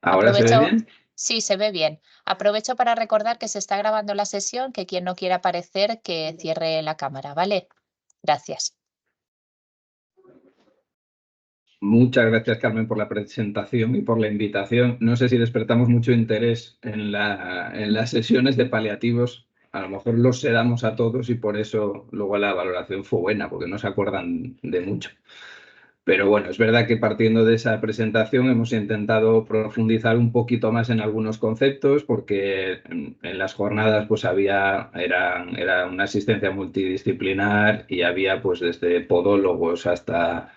¿Ahora se ve Aprovecho, bien? sí, se ve bien. Aprovecho para recordar que se está grabando la sesión, que quien no quiera aparecer, que cierre la cámara, ¿vale? Gracias. Muchas gracias, Carmen, por la presentación y por la invitación. No sé si despertamos mucho interés en las sesiones de paliativos. A lo mejor los sedamos a todos y por eso luego la valoración fue buena, porque no se acuerdan de mucho. Pero bueno, es verdad que partiendo de esa presentación hemos intentado profundizar un poquito más en algunos conceptos, porque en las jornadas pues era una asistencia multidisciplinar y había pues desde podólogos hasta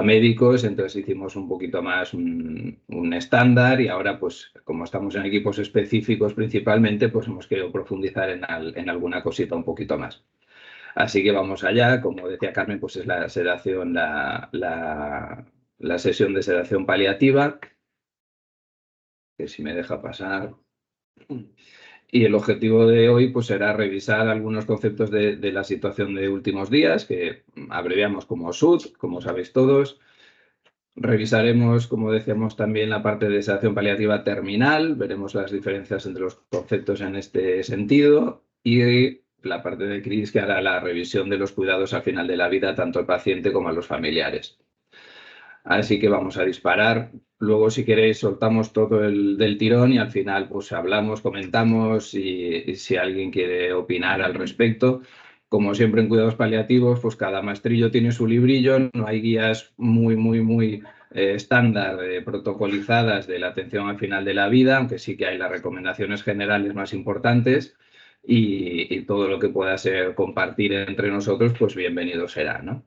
médicos, entonces hicimos un poquito más un estándar y ahora pues como estamos en equipos específicos principalmente, pues hemos querido profundizar en alguna cosita un poquito más. Así que vamos allá, como decía Carmen, pues es la sedación, la sesión de sedación paliativa, que si me deja pasar. Y el objetivo de hoy pues será revisar algunos conceptos de la situación de últimos días, que abreviamos como SUD, como sabéis todos. Revisaremos, como decíamos, también la parte de sedación paliativa terminal, veremos las diferencias entre los conceptos en este sentido y la parte de Cris que hará la revisión de los cuidados al final de la vida, tanto al paciente como a los familiares. Así que vamos a disparar. Luego, si queréis, soltamos todo del tirón y al final pues hablamos, comentamos y si alguien quiere opinar al respecto. Como siempre en cuidados paliativos, pues cada maestrillo tiene su librillo, no hay guías muy estándar, protocolizadas de la atención al final de la vida, aunque sí que hay las recomendaciones generales más importantes y todo lo que pueda ser compartir entre nosotros, pues bienvenido será, ¿no?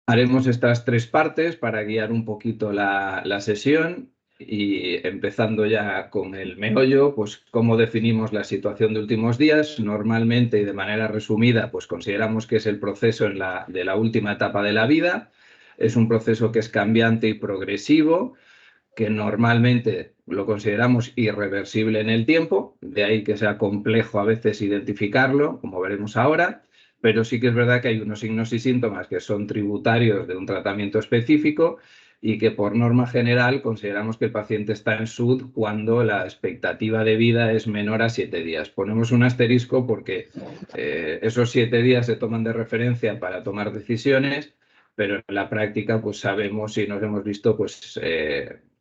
Haremos estas tres partes para guiar un poquito la sesión y empezando ya con el meollo, pues cómo definimos la situación de últimos días. Normalmente y de manera resumida, pues consideramos que es el proceso de la última etapa de la vida. Es un proceso que es cambiante y progresivo, que normalmente lo consideramos irreversible en el tiempo, de ahí que sea complejo a veces identificarlo, como veremos ahora, pero sí que es verdad que hay unos signos y síntomas que son tributarios de un tratamiento específico y que por norma general consideramos que el paciente está en SUD cuando la expectativa de vida es menor a 7 días. Ponemos un asterisco porque esos 7 días se toman de referencia para tomar decisiones, pero en la práctica pues sabemos y nos hemos visto pues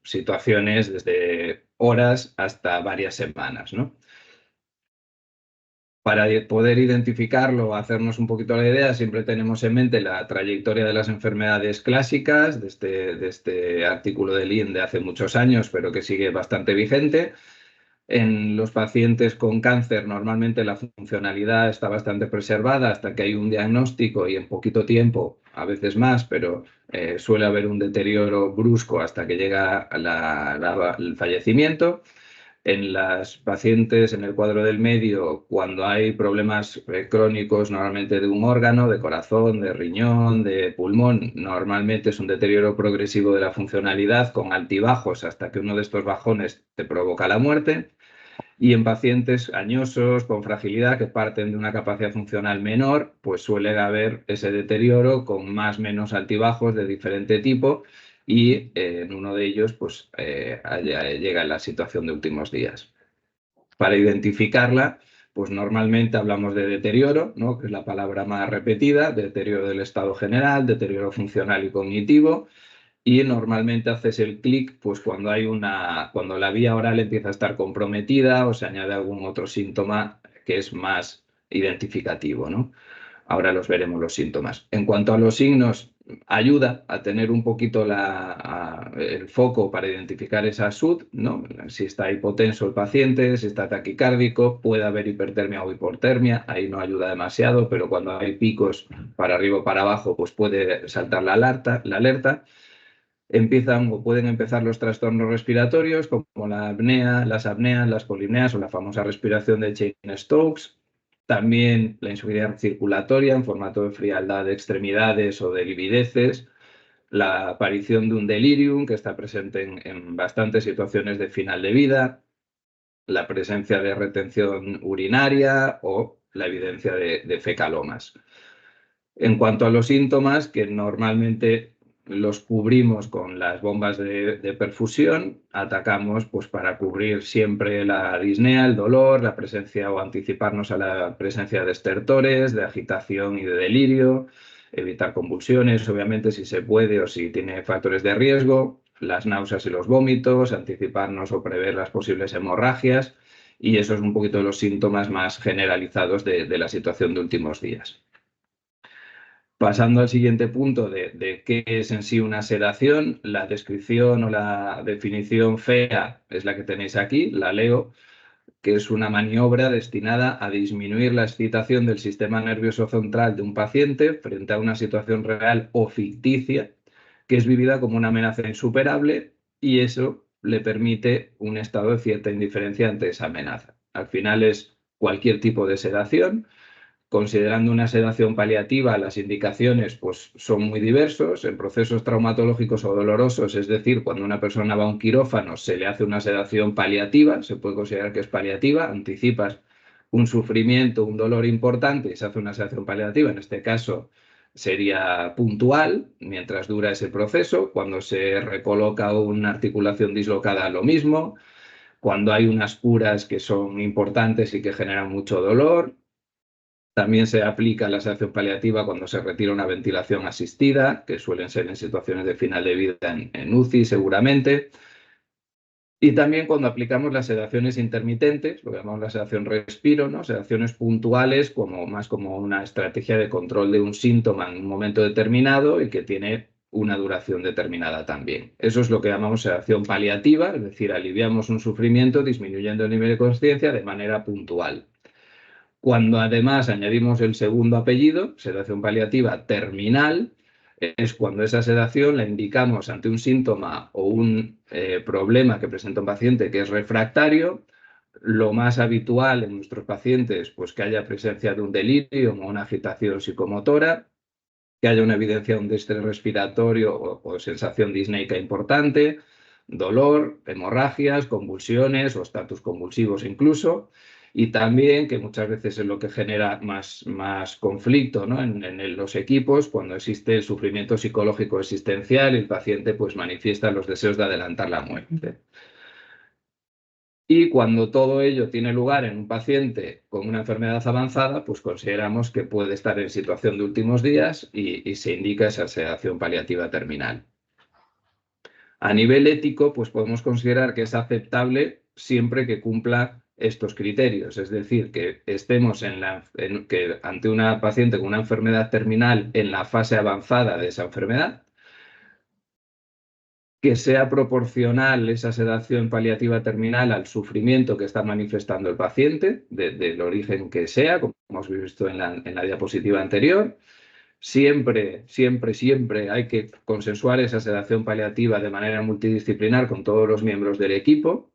situaciones desde horas hasta varias semanas, ¿no? Para poder identificarlo, hacernos un poquito la idea, siempre tenemos en mente la trayectoria de las enfermedades clásicas de este artículo de Lynn de hace muchos años, pero que sigue bastante vigente. En los pacientes con cáncer normalmente la funcionalidad está bastante preservada hasta que hay un diagnóstico y en poquito tiempo, a veces más, pero suele haber un deterioro brusco hasta que llega el fallecimiento. En las pacientes en el cuadro del medio, cuando hay problemas crónicos normalmente de un órgano, de corazón, de riñón, de pulmón, normalmente es un deterioro progresivo de la funcionalidad con altibajos hasta que uno de estos bajones te provoca la muerte. Y en pacientes añosos con fragilidad que parten de una capacidad funcional menor, pues suele haber ese deterioro con más o menos altibajos de diferente tipo y en uno de ellos pues llega la situación de últimos días. Para identificarla, pues normalmente hablamos de deterioro, ¿no? Que es la palabra más repetida, deterioro del estado general, deterioro funcional y cognitivo, y normalmente haces el clic pues cuando la vía oral empieza a estar comprometida o se añade algún otro síntoma que es más identificativo, ¿no? Ahora los veremos los síntomas. En cuanto a los signos, ayuda a tener un poquito el foco para identificar esa SUD, ¿no? Si está hipotenso el paciente, si está taquicárdico, puede haber hipertermia o hipotermia, ahí no ayuda demasiado, pero cuando hay picos para arriba o para abajo, pues puede saltar la alerta. Empiezan o pueden empezar los trastornos respiratorios como las apneas, las polipneas o la famosa respiración de Cheyne-Stokes. También la insuficiencia circulatoria en formato de frialdad de extremidades o de livideces. La aparición de un delirium que está presente en bastantes situaciones de final de vida. La presencia de retención urinaria o la evidencia de fecalomas. En cuanto a los síntomas, que normalmente los cubrimos con las bombas de perfusión, atacamos pues para cubrir siempre la disnea, el dolor, la presencia o anticiparnos a la presencia de estertores, de agitación y de delirio, evitar convulsiones, obviamente si se puede o si tiene factores de riesgo, las náuseas y los vómitos, anticiparnos o prever las posibles hemorragias, y eso es un poquito los síntomas más generalizados de la situación de últimos días. Pasando al siguiente punto de qué es en sí una sedación, la descripción o la definición fea es la que tenéis aquí, la leo, que es una maniobra destinada a disminuir la excitación del sistema nervioso central de un paciente frente a una situación real o ficticia que es vivida como una amenaza insuperable, y eso le permite un estado de cierta indiferencia ante esa amenaza. Al final es cualquier tipo de sedación. Considerando una sedación paliativa, las indicaciones pues, son muy diversos. En procesos traumatológicos o dolorosos, es decir, cuando una persona va a un quirófano, se le hace una sedación paliativa, se puede considerar que es paliativa, anticipas un sufrimiento, un dolor importante y se hace una sedación paliativa. En este caso sería puntual mientras dura ese proceso. Cuando se recoloca una articulación dislocada, lo mismo. Cuando hay unas curas que son importantes y que generan mucho dolor. También se aplica la sedación paliativa cuando se retira una ventilación asistida, que suelen ser en situaciones de final de vida en UCI seguramente. Y también cuando aplicamos las sedaciones intermitentes, lo que llamamos la sedación respiro, ¿no? Sedaciones puntuales, más como una estrategia de control de un síntoma en un momento determinado y que tiene una duración determinada también. Eso es lo que llamamos sedación paliativa, es decir, aliviamos un sufrimiento disminuyendo el nivel de conciencia de manera puntual. Cuando además añadimos el segundo apellido, sedación paliativa terminal, es cuando esa sedación la indicamos ante un síntoma o un problema que presenta un paciente que es refractario. Lo más habitual en nuestros pacientes, pues que haya presencia de un delirio o una agitación psicomotora, que haya una evidencia de un distrés respiratorio o sensación disneica importante, dolor, hemorragias, convulsiones o estatus convulsivos incluso, y también, que muchas veces es lo que genera más conflicto, ¿no? en los equipos, cuando existe el sufrimiento psicológico existencial y el paciente pues, manifiesta los deseos de adelantar la muerte. Y cuando todo ello tiene lugar en un paciente con una enfermedad avanzada, pues consideramos que puede estar en situación de últimos días y se indica esa sedación paliativa terminal. A nivel ético, pues podemos considerar que es aceptable siempre que cumpla estos criterios, es decir, que estemos ante una paciente con una enfermedad terminal en la fase avanzada de esa enfermedad, que sea proporcional esa sedación paliativa terminal al sufrimiento que está manifestando el paciente, del origen que sea, como hemos visto en la diapositiva anterior. Siempre hay que consensuar esa sedación paliativa de manera multidisciplinar con todos los miembros del equipo.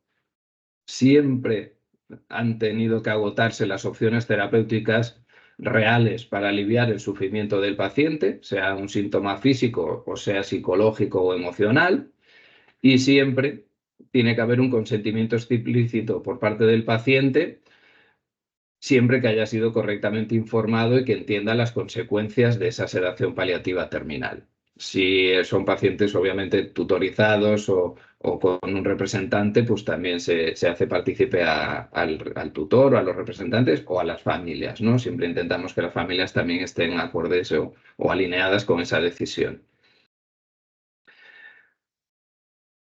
Siempre han tenido que agotarse las opciones terapéuticas reales para aliviar el sufrimiento del paciente, sea un síntoma físico o sea psicológico o emocional. Y siempre tiene que haber un consentimiento explícito por parte del paciente, siempre que haya sido correctamente informado y que entienda las consecuencias de esa sedación paliativa terminal. Si son pacientes obviamente tutorizados o con un representante, pues también se hace partícipe al tutor o a los representantes o a las familias, ¿no? Siempre intentamos que las familias también estén acordes o alineadas con esa decisión.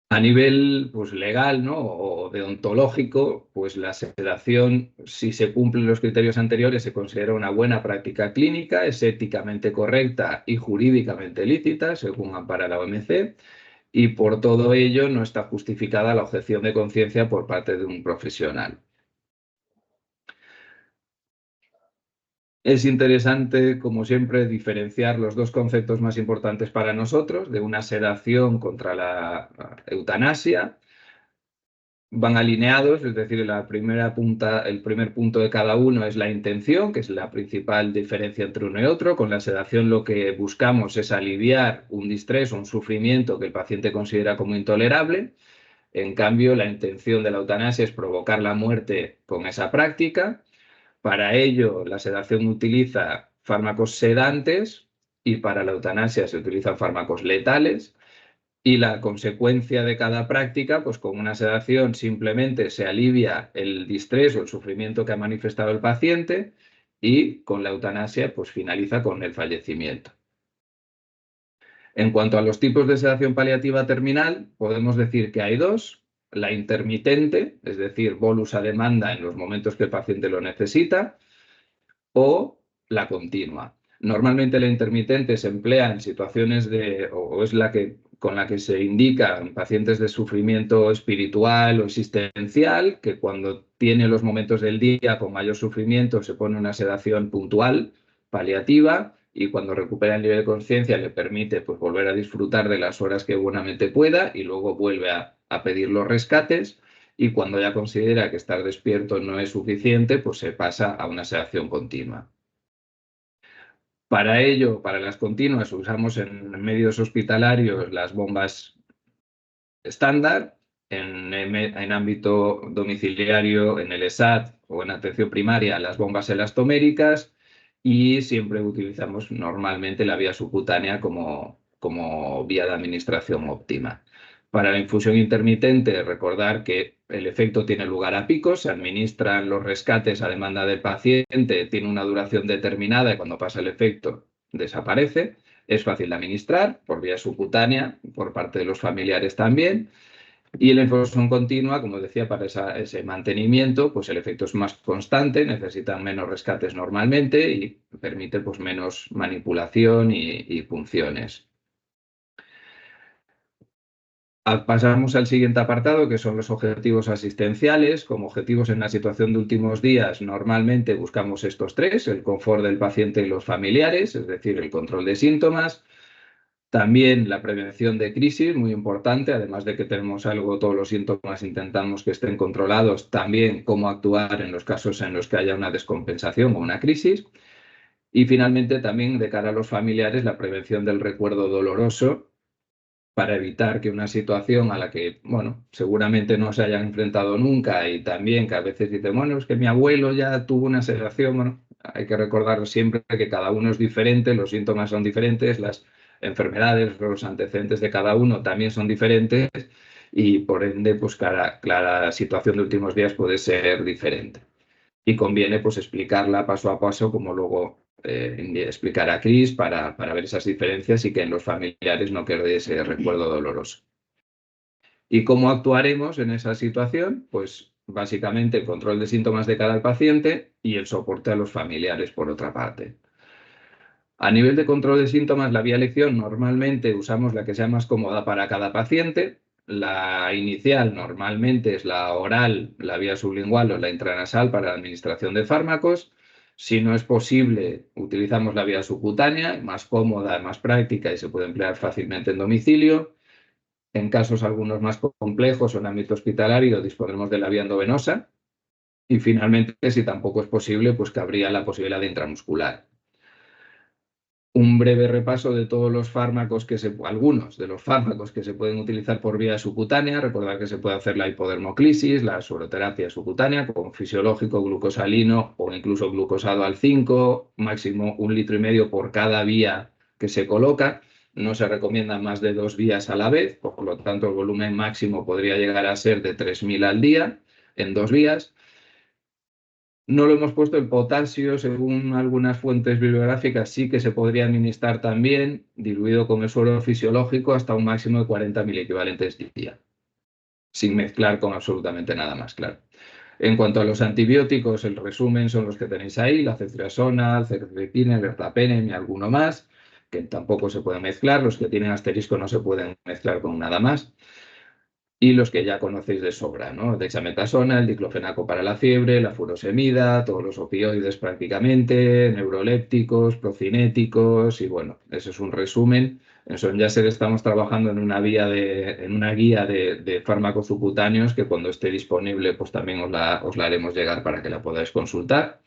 A nivel pues, legal, ¿no? o deontológico, pues la sedación, si se cumplen los criterios anteriores, se considera una buena práctica clínica, es éticamente correcta y jurídicamente lícita, según ampara la OMC, y por todo ello no está justificada la objeción de conciencia por parte de un profesional. Es interesante, como siempre, diferenciar los dos conceptos más importantes para nosotros, de una sedación contra la eutanasia. Van alineados, es decir, el primer punto de cada uno es la intención, que es la principal diferencia entre uno y otro. Con la sedación lo que buscamos es aliviar un distrés o un sufrimiento que el paciente considera como intolerable. En cambio, la intención de la eutanasia es provocar la muerte con esa práctica. Para ello, la sedación utiliza fármacos sedantes y para la eutanasia se utilizan fármacos letales. Y la consecuencia de cada práctica, pues con una sedación simplemente se alivia el distrés o el sufrimiento que ha manifestado el paciente y con la eutanasia pues finaliza con el fallecimiento. En cuanto a los tipos de sedación paliativa terminal, podemos decir que hay dos. La intermitente, es decir, bolus a demanda en los momentos que el paciente lo necesita, o la continua. Normalmente la intermitente se emplea en situaciones o es con la que se indica en pacientes de sufrimiento espiritual o existencial, que cuando tiene los momentos del día con mayor sufrimiento se pone una sedación puntual, paliativa, y cuando recupera el nivel de conciencia le permite pues, volver a disfrutar de las horas que buenamente pueda y luego vuelve a pedir los rescates. Y cuando ya considera que estar despierto no es suficiente, pues se pasa a una sedación continua. Para ello, para las continuas, usamos en medios hospitalarios las bombas estándar, en ámbito domiciliario, en el ESAT o en atención primaria, las bombas elastoméricas, y siempre utilizamos normalmente la vía subcutánea como vía de administración óptima. Para la infusión intermitente, recordar que el efecto tiene lugar a picos, se administran los rescates a demanda del paciente, tiene una duración determinada y cuando pasa el efecto desaparece. Es fácil de administrar por vía subcutánea, por parte de los familiares también. Y la infusión continua, como decía, para ese mantenimiento, pues el efecto es más constante, necesitan menos rescates normalmente y permite pues, menos manipulación y punciones. Pasamos al siguiente apartado, que son los objetivos asistenciales. Como objetivos en la situación de últimos días, normalmente buscamos estos tres: el confort del paciente y los familiares, es decir, el control de síntomas. También la prevención de crisis, muy importante, además de que tenemos todos los síntomas intentamos que estén controlados, también cómo actuar en los casos en los que haya una descompensación o una crisis. Y finalmente también de cara a los familiares, la prevención del recuerdo doloroso, para evitar que una situación a la que, bueno, seguramente no se hayan enfrentado nunca y también que a veces dicen, bueno, es que mi abuelo ya tuvo una sedación, bueno, hay que recordar siempre que cada uno es diferente, los síntomas son diferentes, las enfermedades, los antecedentes de cada uno también son diferentes y por ende, pues cada situación de últimos días puede ser diferente. Y conviene pues explicarla paso a paso, como luego explicar a Cris para ver esas diferencias y que en los familiares no quede ese recuerdo doloroso. ¿Y cómo actuaremos en esa situación? Pues básicamente el control de síntomas de cada paciente y el soporte a los familiares por otra parte. A nivel de control de síntomas, la vía elección normalmente usamos la que sea más cómoda para cada paciente. La inicial normalmente es la oral, la vía sublingual o la intranasal para la administración de fármacos. Si no es posible, utilizamos la vía subcutánea, más cómoda, más práctica y se puede emplear fácilmente en domicilio. En casos algunos más complejos o en ámbito hospitalario, disponemos de la vía endovenosa. Y finalmente, si tampoco es posible, pues cabría la posibilidad de intramuscular. Un breve repaso de todos los fármacos algunos de los fármacos que se pueden utilizar por vía subcutánea. Recordad que se puede hacer la hipodermoclisis, la sueroterapia subcutánea con fisiológico, glucosalino o incluso glucosado al 5, máximo 1,5 litros por cada vía que se coloca. No se recomiendan más de 2 vías a la vez, por lo tanto el volumen máximo podría llegar a ser de 3.000 al día en 2 vías. No lo hemos puesto el potasio, según algunas fuentes bibliográficas, sí que se podría administrar también, diluido con el suero fisiológico, hasta un máximo de 40 miliequivalentes día, sin mezclar con absolutamente nada más, claro. En cuanto a los antibióticos, el resumen son los que tenéis ahí: la ceftriaxona, el ceftriaxona, el ertapenem y alguno más, que tampoco se pueden mezclar. Los que tienen asterisco no se pueden mezclar con nada más. Y los que ya conocéis de sobra, ¿no? Dexametasona, el diclofenaco para la fiebre, la furosemida, todos los opioides prácticamente, neurolépticos, procinéticos, y bueno, eso es un resumen. Eso ya sé que estamos trabajando en una guía de fármacos subcutáneos que cuando esté disponible pues también os la haremos llegar para que la podáis consultar.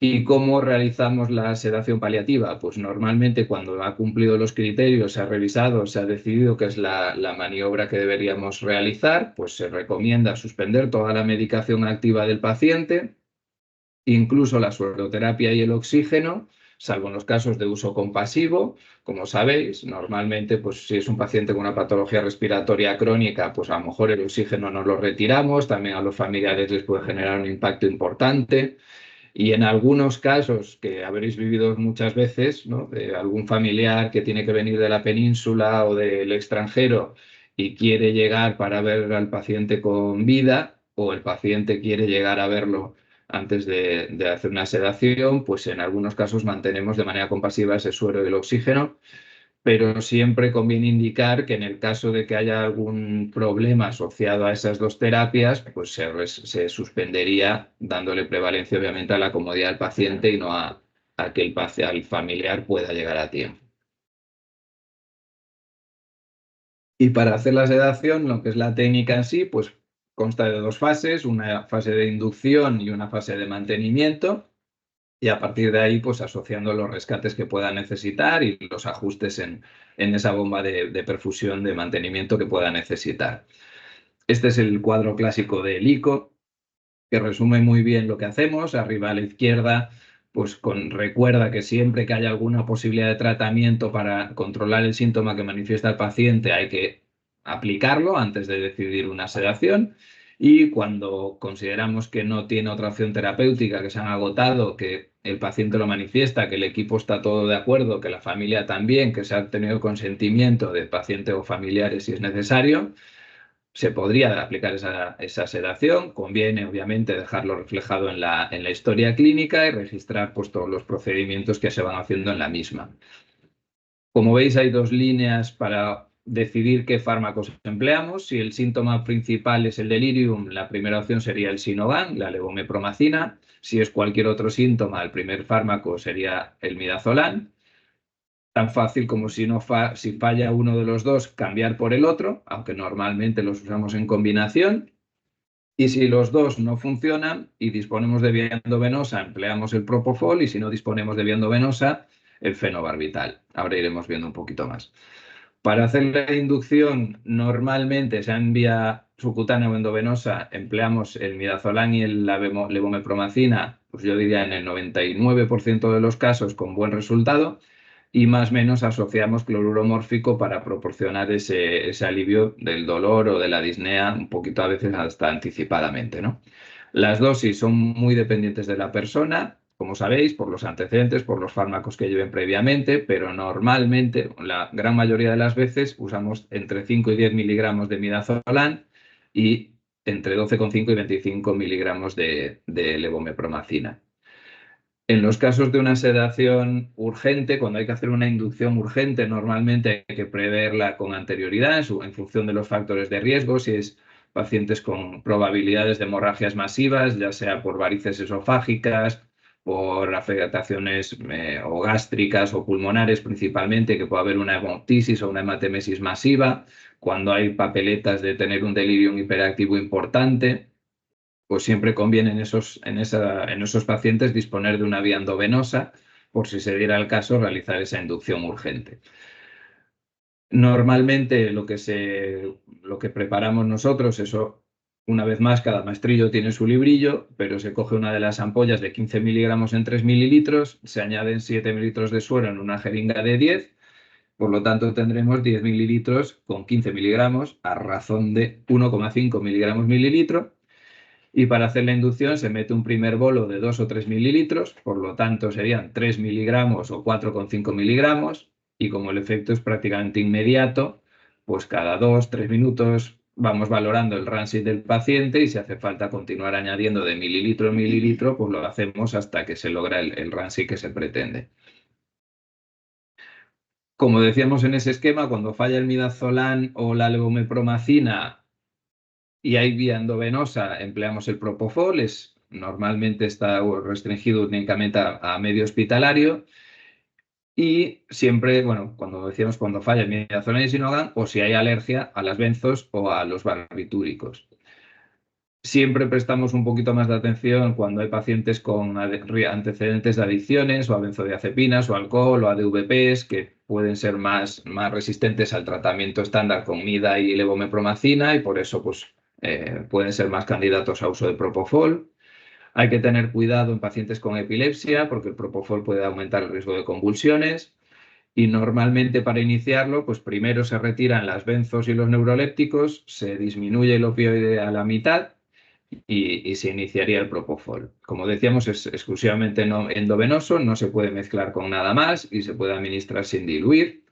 ¿Y cómo realizamos la sedación paliativa? Pues normalmente cuando ha cumplido los criterios, se ha revisado, se ha decidido que es la maniobra que deberíamos realizar, pues se recomienda suspender toda la medicación activa del paciente, incluso la sueroterapia y el oxígeno, salvo en los casos de uso compasivo. Como sabéis, normalmente, pues si es un paciente con una patología respiratoria crónica, pues a lo mejor el oxígeno no lo retiramos, también a los familiares les puede generar un impacto importante. Y en algunos casos que habréis vivido muchas veces, ¿no?, de algún familiar que tiene que venir de la península o del extranjero y quiere llegar para ver al paciente con vida, o el paciente quiere llegar a verlo antes de hacer una sedación, pues en algunos casos mantenemos de manera compasiva ese suero y el oxígeno, pero siempre conviene indicar que en el caso de que haya algún problema asociado a esas dos terapias, pues se suspendería dándole prevalencia obviamente a la comodidad del paciente y no a que al familiar pueda llegar a tiempo. Y para hacer la sedación, lo que es la técnica en sí, pues consta de dos fases, una fase de inducción y una fase de mantenimiento. Y a partir de ahí, pues asociando los rescates que pueda necesitar y los ajustes en esa bomba de perfusión de mantenimiento que pueda necesitar. Este es el cuadro clásico del ICO, que resume muy bien lo que hacemos. Arriba a la izquierda, pues recuerda que siempre que haya alguna posibilidad de tratamiento para controlar el síntoma que manifiesta el paciente, hay que aplicarlo antes de decidir una sedación. Y cuando consideramos que no tiene otra opción terapéutica, que se han agotado, que el paciente lo manifiesta, que el equipo está todo de acuerdo, que la familia también, que se ha tenido consentimiento del paciente o familiares si es necesario, se podría aplicar esa sedación. Conviene, obviamente, dejarlo reflejado en la historia clínica y registrar pues, todos los procedimientos que se van haciendo en la misma. Como veis, hay dos líneas para decidir qué fármacos empleamos. Si el síntoma principal es el delirium, la primera opción sería el Sinovan, la levomepromacina. Si es cualquier otro síntoma, el primer fármaco sería el midazolam. Tan fácil como si falla uno de los dos, cambiar por el otro, aunque normalmente los usamos en combinación. Y si los dos no funcionan y disponemos de vía endovenosa, empleamos el propofol, y si no disponemos de vía endovenosa, el fenobarbital. Ahora iremos viendo un poquito más. Para hacer la inducción, normalmente, sea en vía subcutánea o endovenosa, empleamos el midazolam y la levomepromacina, pues yo diría en el 99% de los casos con buen resultado, y más o menos asociamos cloruro mórfico para proporcionar ese alivio del dolor o de la disnea, un poquito a veces hasta anticipadamente, ¿no? Las dosis son muy dependientes de la persona, como sabéis, por los antecedentes, por los fármacos que lleven previamente, pero normalmente, la gran mayoría de las veces, usamos entre 5 y 10 miligramos de midazolam y entre 12,5 y 25 miligramos de levomepromacina. En los casos de una sedación urgente, cuando hay que hacer una inducción urgente, normalmente hay que preverla con anterioridad en función de los factores de riesgo, si es pacientes con probabilidades de hemorragias masivas, ya sea por varices esofágicas, por afectaciones o gástricas o pulmonares principalmente, que puede haber una hemoptisis o una hematemesis masiva, cuando hay papeletas de tener un delirium hiperactivo importante, pues siempre conviene en esos pacientes disponer de una vía endovenosa, por si se diera el caso realizar esa inducción urgente. Normalmente lo que preparamos nosotros, eso una vez más, cada maestrillo tiene su librillo, pero se coge una de las ampollas de 15 miligramos en 3 mililitros, se añaden 7 mililitros de suero en una jeringa de 10, por lo tanto tendremos 10 mililitros con 15 miligramos a razón de 1,5 miligramos mililitro. Y para hacer la inducción se mete un primer bolo de 2 o 3 mililitros, por lo tanto serían 3 miligramos o 4,5 miligramos, y como el efecto es prácticamente inmediato, pues cada 2-3 minutos vamos valorando el RANSI del paciente, y si hace falta continuar añadiendo de mililitro en mililitro, pues lo hacemos hasta que se logra el RANSI que se pretende. Como decíamos en ese esquema, cuando falla el midazolam o la levomepromacina y hay vía endovenosa, empleamos el propofol, normalmente está restringido únicamente a medio hospitalario, y siempre, bueno, cuando falla el midazolam y Sinovan, o si hay alergia a las benzos o a los barbitúricos. Siempre prestamos un poquito más de atención cuando hay pacientes con antecedentes de adicciones, o a benzodiazepinas, o alcohol, o a DVPs, que pueden ser más resistentes al tratamiento estándar con mida y levomepromacina, y por eso pues, pueden ser más candidatos a uso de propofol. Hay que tener cuidado en pacientes con epilepsia porque el propofol puede aumentar el riesgo de convulsiones. Y normalmente para iniciarlo, pues primero se retiran las benzos y los neurolépticos, se disminuye el opioide a la mitad y se iniciaría el propofol. Como decíamos, es exclusivamente endovenoso, no se puede mezclar con nada más y se puede administrar sin diluir.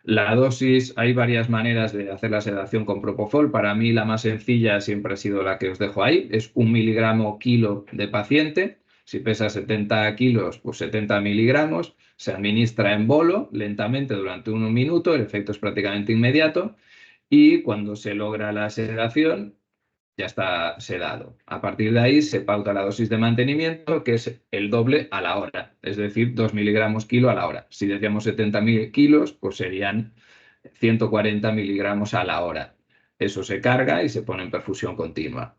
La dosis, hay varias maneras de hacer la sedación con propofol. Para mí la más sencilla siempre ha sido la que os dejo ahí, es 1 miligramo kilo de paciente. Si pesa 70 kilos, pues 70 miligramos. Se administra en bolo lentamente durante 1 minuto, el efecto es prácticamente inmediato y cuando se logra la sedación ya está sedado. A partir de ahí se pauta la dosis de mantenimiento, que es el doble a la hora, es decir, 2 miligramos kilo a la hora. Si decíamos 70.000 kilos, pues serían 140 miligramos a la hora. Eso se carga y se pone en perfusión continua.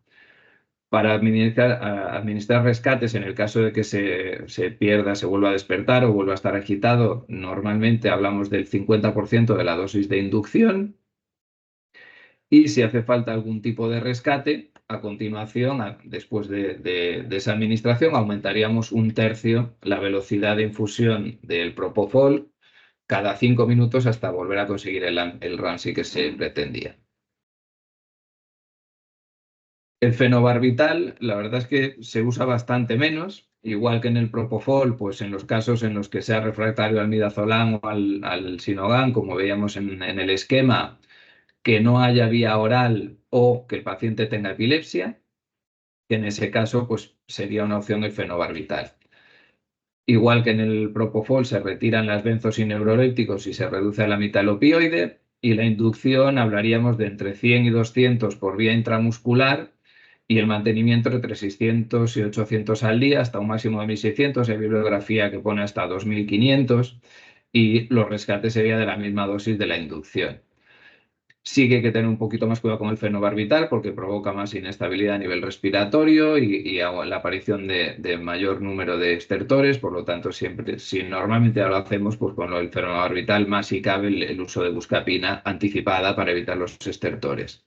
Para administrar rescates, en el caso de que se pierda, se vuelva a despertar o vuelva a estar agitado, normalmente hablamos del 50% de la dosis de inducción. Y si hace falta algún tipo de rescate, a continuación, después de esa administración, aumentaríamos 1/3 la velocidad de infusión del propofol cada 5 minutos hasta volver a conseguir el RAMSI que se pretendía. El fenobarbital, la verdad es que se usa bastante menos, igual que en el propofol, pues en los casos en los que sea refractario al midazolam o al Sinogan, como veíamos en el esquema, que no haya vía oral o que el paciente tenga epilepsia, que en ese caso pues, sería una opción el fenobarbital. Igual que en el propofol se retiran las benzos y neurolépticos y se reduce a la mitad el opioide, y la inducción hablaríamos de entre 100 y 200 por vía intramuscular y el mantenimiento entre 600 y 800 al día hasta un máximo de 1.600. Hay bibliografía que pone hasta 2.500 y los rescates sería de la misma dosis de la inducción. Sí que hay que tener un poquito más cuidado con el fenobarbital porque provoca más inestabilidad a nivel respiratorio y la aparición de mayor número de estertores. Por lo tanto, siempre, si normalmente lo hacemos, pues con el fenobarbital, más si cabe el uso de buscapina anticipada para evitar los estertores.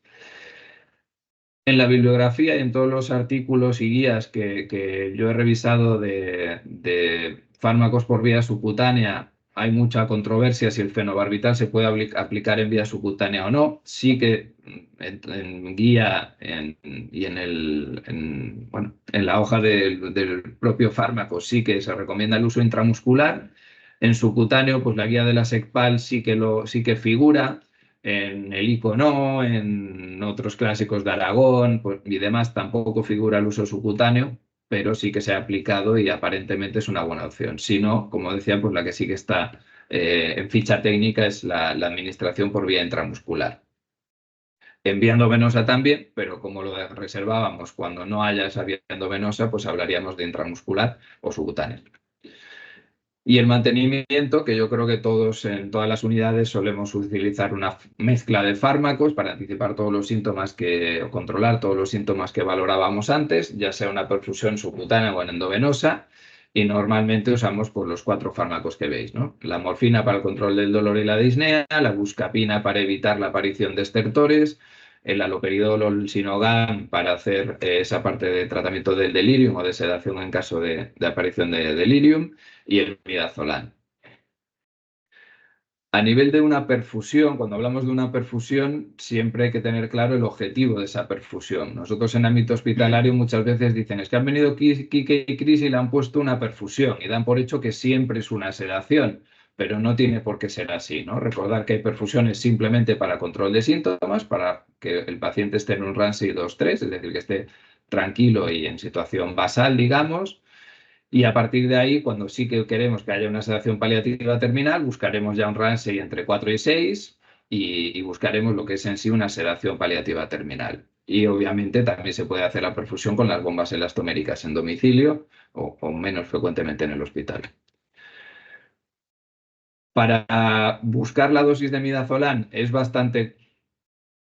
En la bibliografía y en todos los artículos y guías que yo he revisado de fármacos por vía subcutánea, hay mucha controversia si el fenobarbital se puede aplicar en vía subcutánea o no. Sí que en guía y en la hoja del propio fármaco sí que se recomienda el uso intramuscular. En subcutáneo, pues la guía de la SECPAL sí que figura. En el ICO no, en otros clásicos de Aragón pues, y demás tampoco figura el uso subcutáneo, pero sí que se ha aplicado y aparentemente es una buena opción. Si no, como decía, pues la que sí que está en ficha técnica es la administración por vía intramuscular. En vía endovenosa también, pero como lo reservábamos cuando no haya esa vía endovenosa, pues hablaríamos de intramuscular o subcutáneo. Y el mantenimiento, que yo creo que todos en todas las unidades solemos utilizar una mezcla de fármacos para anticipar todos los síntomas o controlar todos los síntomas que valorábamos antes, ya sea una perfusión subcutánea o endovenosa, y normalmente usamos pues, los 4 fármacos que veis, ¿no? La morfina para el control del dolor y la disnea, la buscapina para evitar la aparición de estertores, el haloperidol o el Sinogan para hacer esa parte de tratamiento del delirium o de sedación en caso de aparición de delirium, y el midazolam. A nivel de una perfusión, cuando hablamos de una perfusión, siempre hay que tener claro el objetivo de esa perfusión. Nosotros en ámbito hospitalario muchas veces dicen, es que han venido Quique y Cris y le han puesto una perfusión y dan por hecho que siempre es una sedación, pero no tiene por qué ser así, ¿no? Recordar que hay perfusiones simplemente para control de síntomas, para que el paciente esté en un RANSI 2-3, es decir, que esté tranquilo y en situación basal, digamos. Y a partir de ahí, cuando sí que queremos que haya una sedación paliativa terminal, buscaremos ya un RANSI entre 4 y 6 y buscaremos lo que es en sí una sedación paliativa terminal. Y obviamente también se puede hacer la perfusión con las bombas elastoméricas en domicilio o menos frecuentemente en el hospital. Para buscar la dosis de midazolam es bastante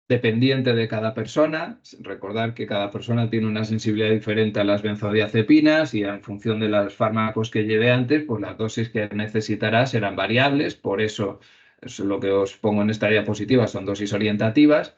dependiente de cada persona. Recordar que cada persona tiene una sensibilidad diferente a las benzodiazepinas y en función de los fármacos que lleve antes, pues las dosis que necesitará serán variables. Por eso es lo que os pongo en esta diapositiva, son dosis orientativas.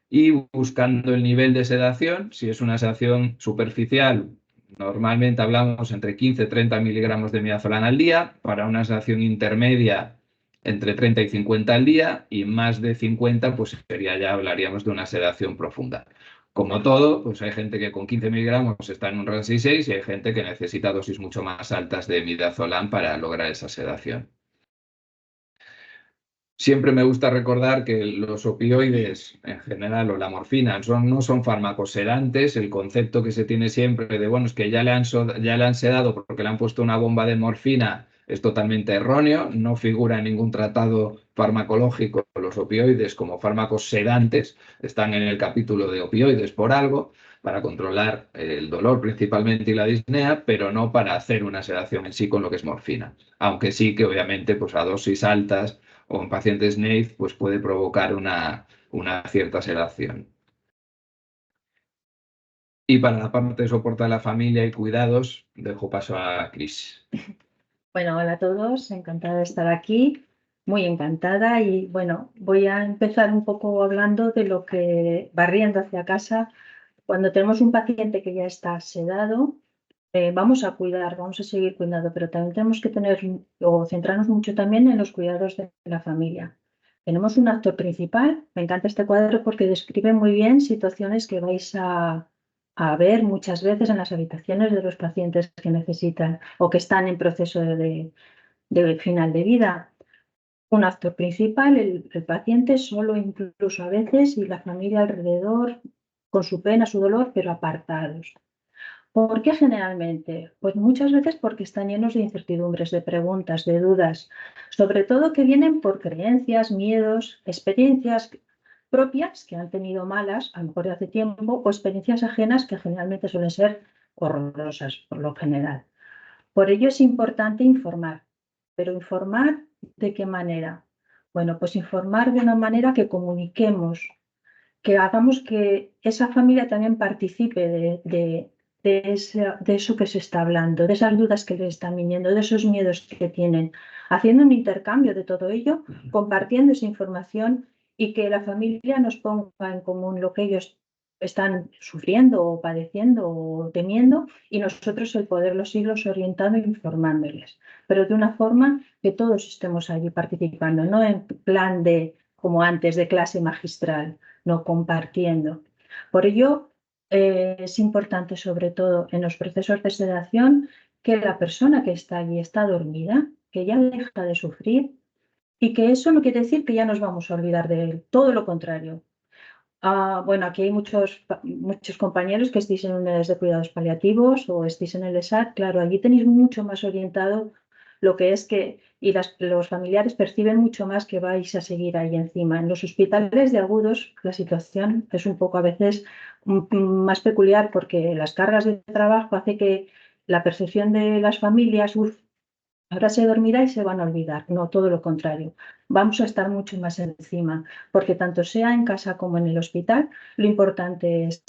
Y buscando el nivel de sedación, si es una sedación superficial, Normalmente hablamos entre 15 y 30 miligramos de midazolam al día, para una sedación intermedia entre 30 y 50 al día, y más de 50 pues ya hablaríamos de una sedación profunda. Como todo, pues hay gente que con 15 miligramos está en un RAN 6 y hay gente que necesita dosis mucho más altas de midazolam para lograr esa sedación. Siempre me gusta recordar que los opioides en general o la morfina no son fármacos sedantes. El concepto que se tiene siempre de, bueno, es que ya le han sedado porque le han puesto una bomba de morfina es totalmente erróneo. No figura en ningún tratado farmacológico los opioides como fármacos sedantes. Están en el capítulo de opioides por algo, para controlar el dolor principalmente y la disnea, pero no para hacer una sedación en sí con lo que es morfina. Aunque sí que obviamente pues a dosis altas o en pacientes NAIF, pues puede provocar una cierta sedación. Y para la parte de soporte a la familia y cuidados, dejo paso a Cris. Bueno, hola a todos, encantada de estar aquí, muy encantada y bueno, voy a empezar un poco hablando de lo que barriendo hacia casa, cuando tenemos un paciente que ya está sedado, vamos a cuidar, vamos a seguir cuidando, pero también tenemos que tener o centrarnos mucho también en los cuidados de la familia. Tenemos un actor principal, me encanta este cuadro porque describe muy bien situaciones que vais a ver muchas veces en las habitaciones de los pacientes que necesitan o que están en proceso de final de vida. Un actor principal, el paciente solo incluso a veces y la familia alrededor con su pena, su dolor, pero apartados. ¿Por qué generalmente? Pues muchas veces porque están llenos de incertidumbres, de preguntas, de dudas, sobre todo que vienen por creencias, miedos, experiencias propias que han tenido malas, a lo mejor de hace tiempo, o experiencias ajenas que generalmente suelen ser horrorosas por lo general. Por ello es importante informar, pero informar ¿de qué manera? Bueno, pues informar de una manera que comuniquemos, que hagamos que esa familia también participe de eso que se está hablando, de esas dudas que les están viniendo, de esos miedos que tienen, haciendo un intercambio de todo ello, compartiendo esa información y que la familia nos ponga en común lo que ellos están sufriendo o padeciendo o temiendo y nosotros el poderlos irlos orientando e informándoles, pero de una forma que todos estemos allí participando, no en plan de como antes de clase magistral, no compartiendo. Por ello, es importante, sobre todo en los procesos de sedación, que la persona que está allí está dormida, que ya deja de sufrir y que eso no quiere decir que ya nos vamos a olvidar de él, todo lo contrario. Bueno, aquí hay muchos compañeros que estéis en unidades de cuidados paliativos o estéis en el ESAT, claro, allí tenéis mucho más orientado lo que es que, y los familiares perciben mucho más que vais a seguir ahí encima. En los hospitales de agudos la situación es un poco a veces más peculiar porque las cargas de trabajo hace que la percepción de las familias, ahora se dormirá y se van a olvidar. No, todo lo contrario. Vamos a estar mucho más encima, porque tanto sea en casa como en el hospital, lo importante es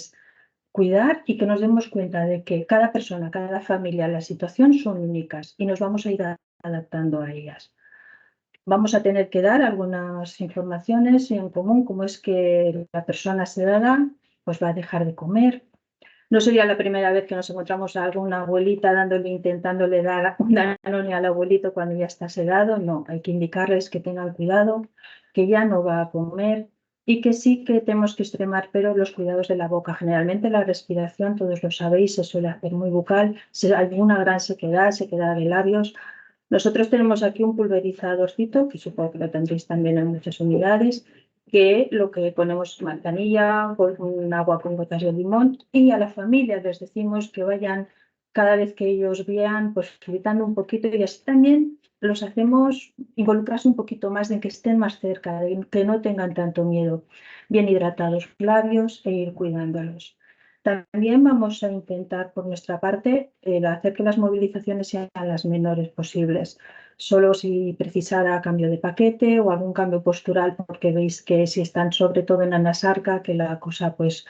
cuidar y que nos demos cuenta de que cada persona, cada familia, la situación son únicas y nos vamos a ir adaptando a ellas. Vamos a tener que dar algunas informaciones en común, como es que la persona sedada pues va a dejar de comer. No sería la primera vez que nos encontramos a alguna abuelita intentándole dar un Danone al abuelito cuando ya está sedado. No, hay que indicarles que tengan cuidado, que ya no va a comer y que sí que tenemos que extremar, pero los cuidados de la boca. Generalmente la respiración, todos lo sabéis, se suele hacer muy bucal, hay alguna gran sequedad de labios. Nosotros tenemos aquí un pulverizadorcito, que supongo que lo tendréis también en muchas unidades, que lo que ponemos manzanilla, un agua con gotas de limón y a la familia les decimos que vayan cada vez que ellos vean, pues gritando un poquito y así también los hacemos involucrarse un poquito más, de que estén más cerca, de que no tengan tanto miedo. Bien hidratados labios e ir cuidándolos. También vamos a intentar por nuestra parte hacer que las movilizaciones sean las menores posibles. Solo si precisara cambio de paquete o algún cambio postural, porque veis que si están sobre todo en anasarca, que la cosa pues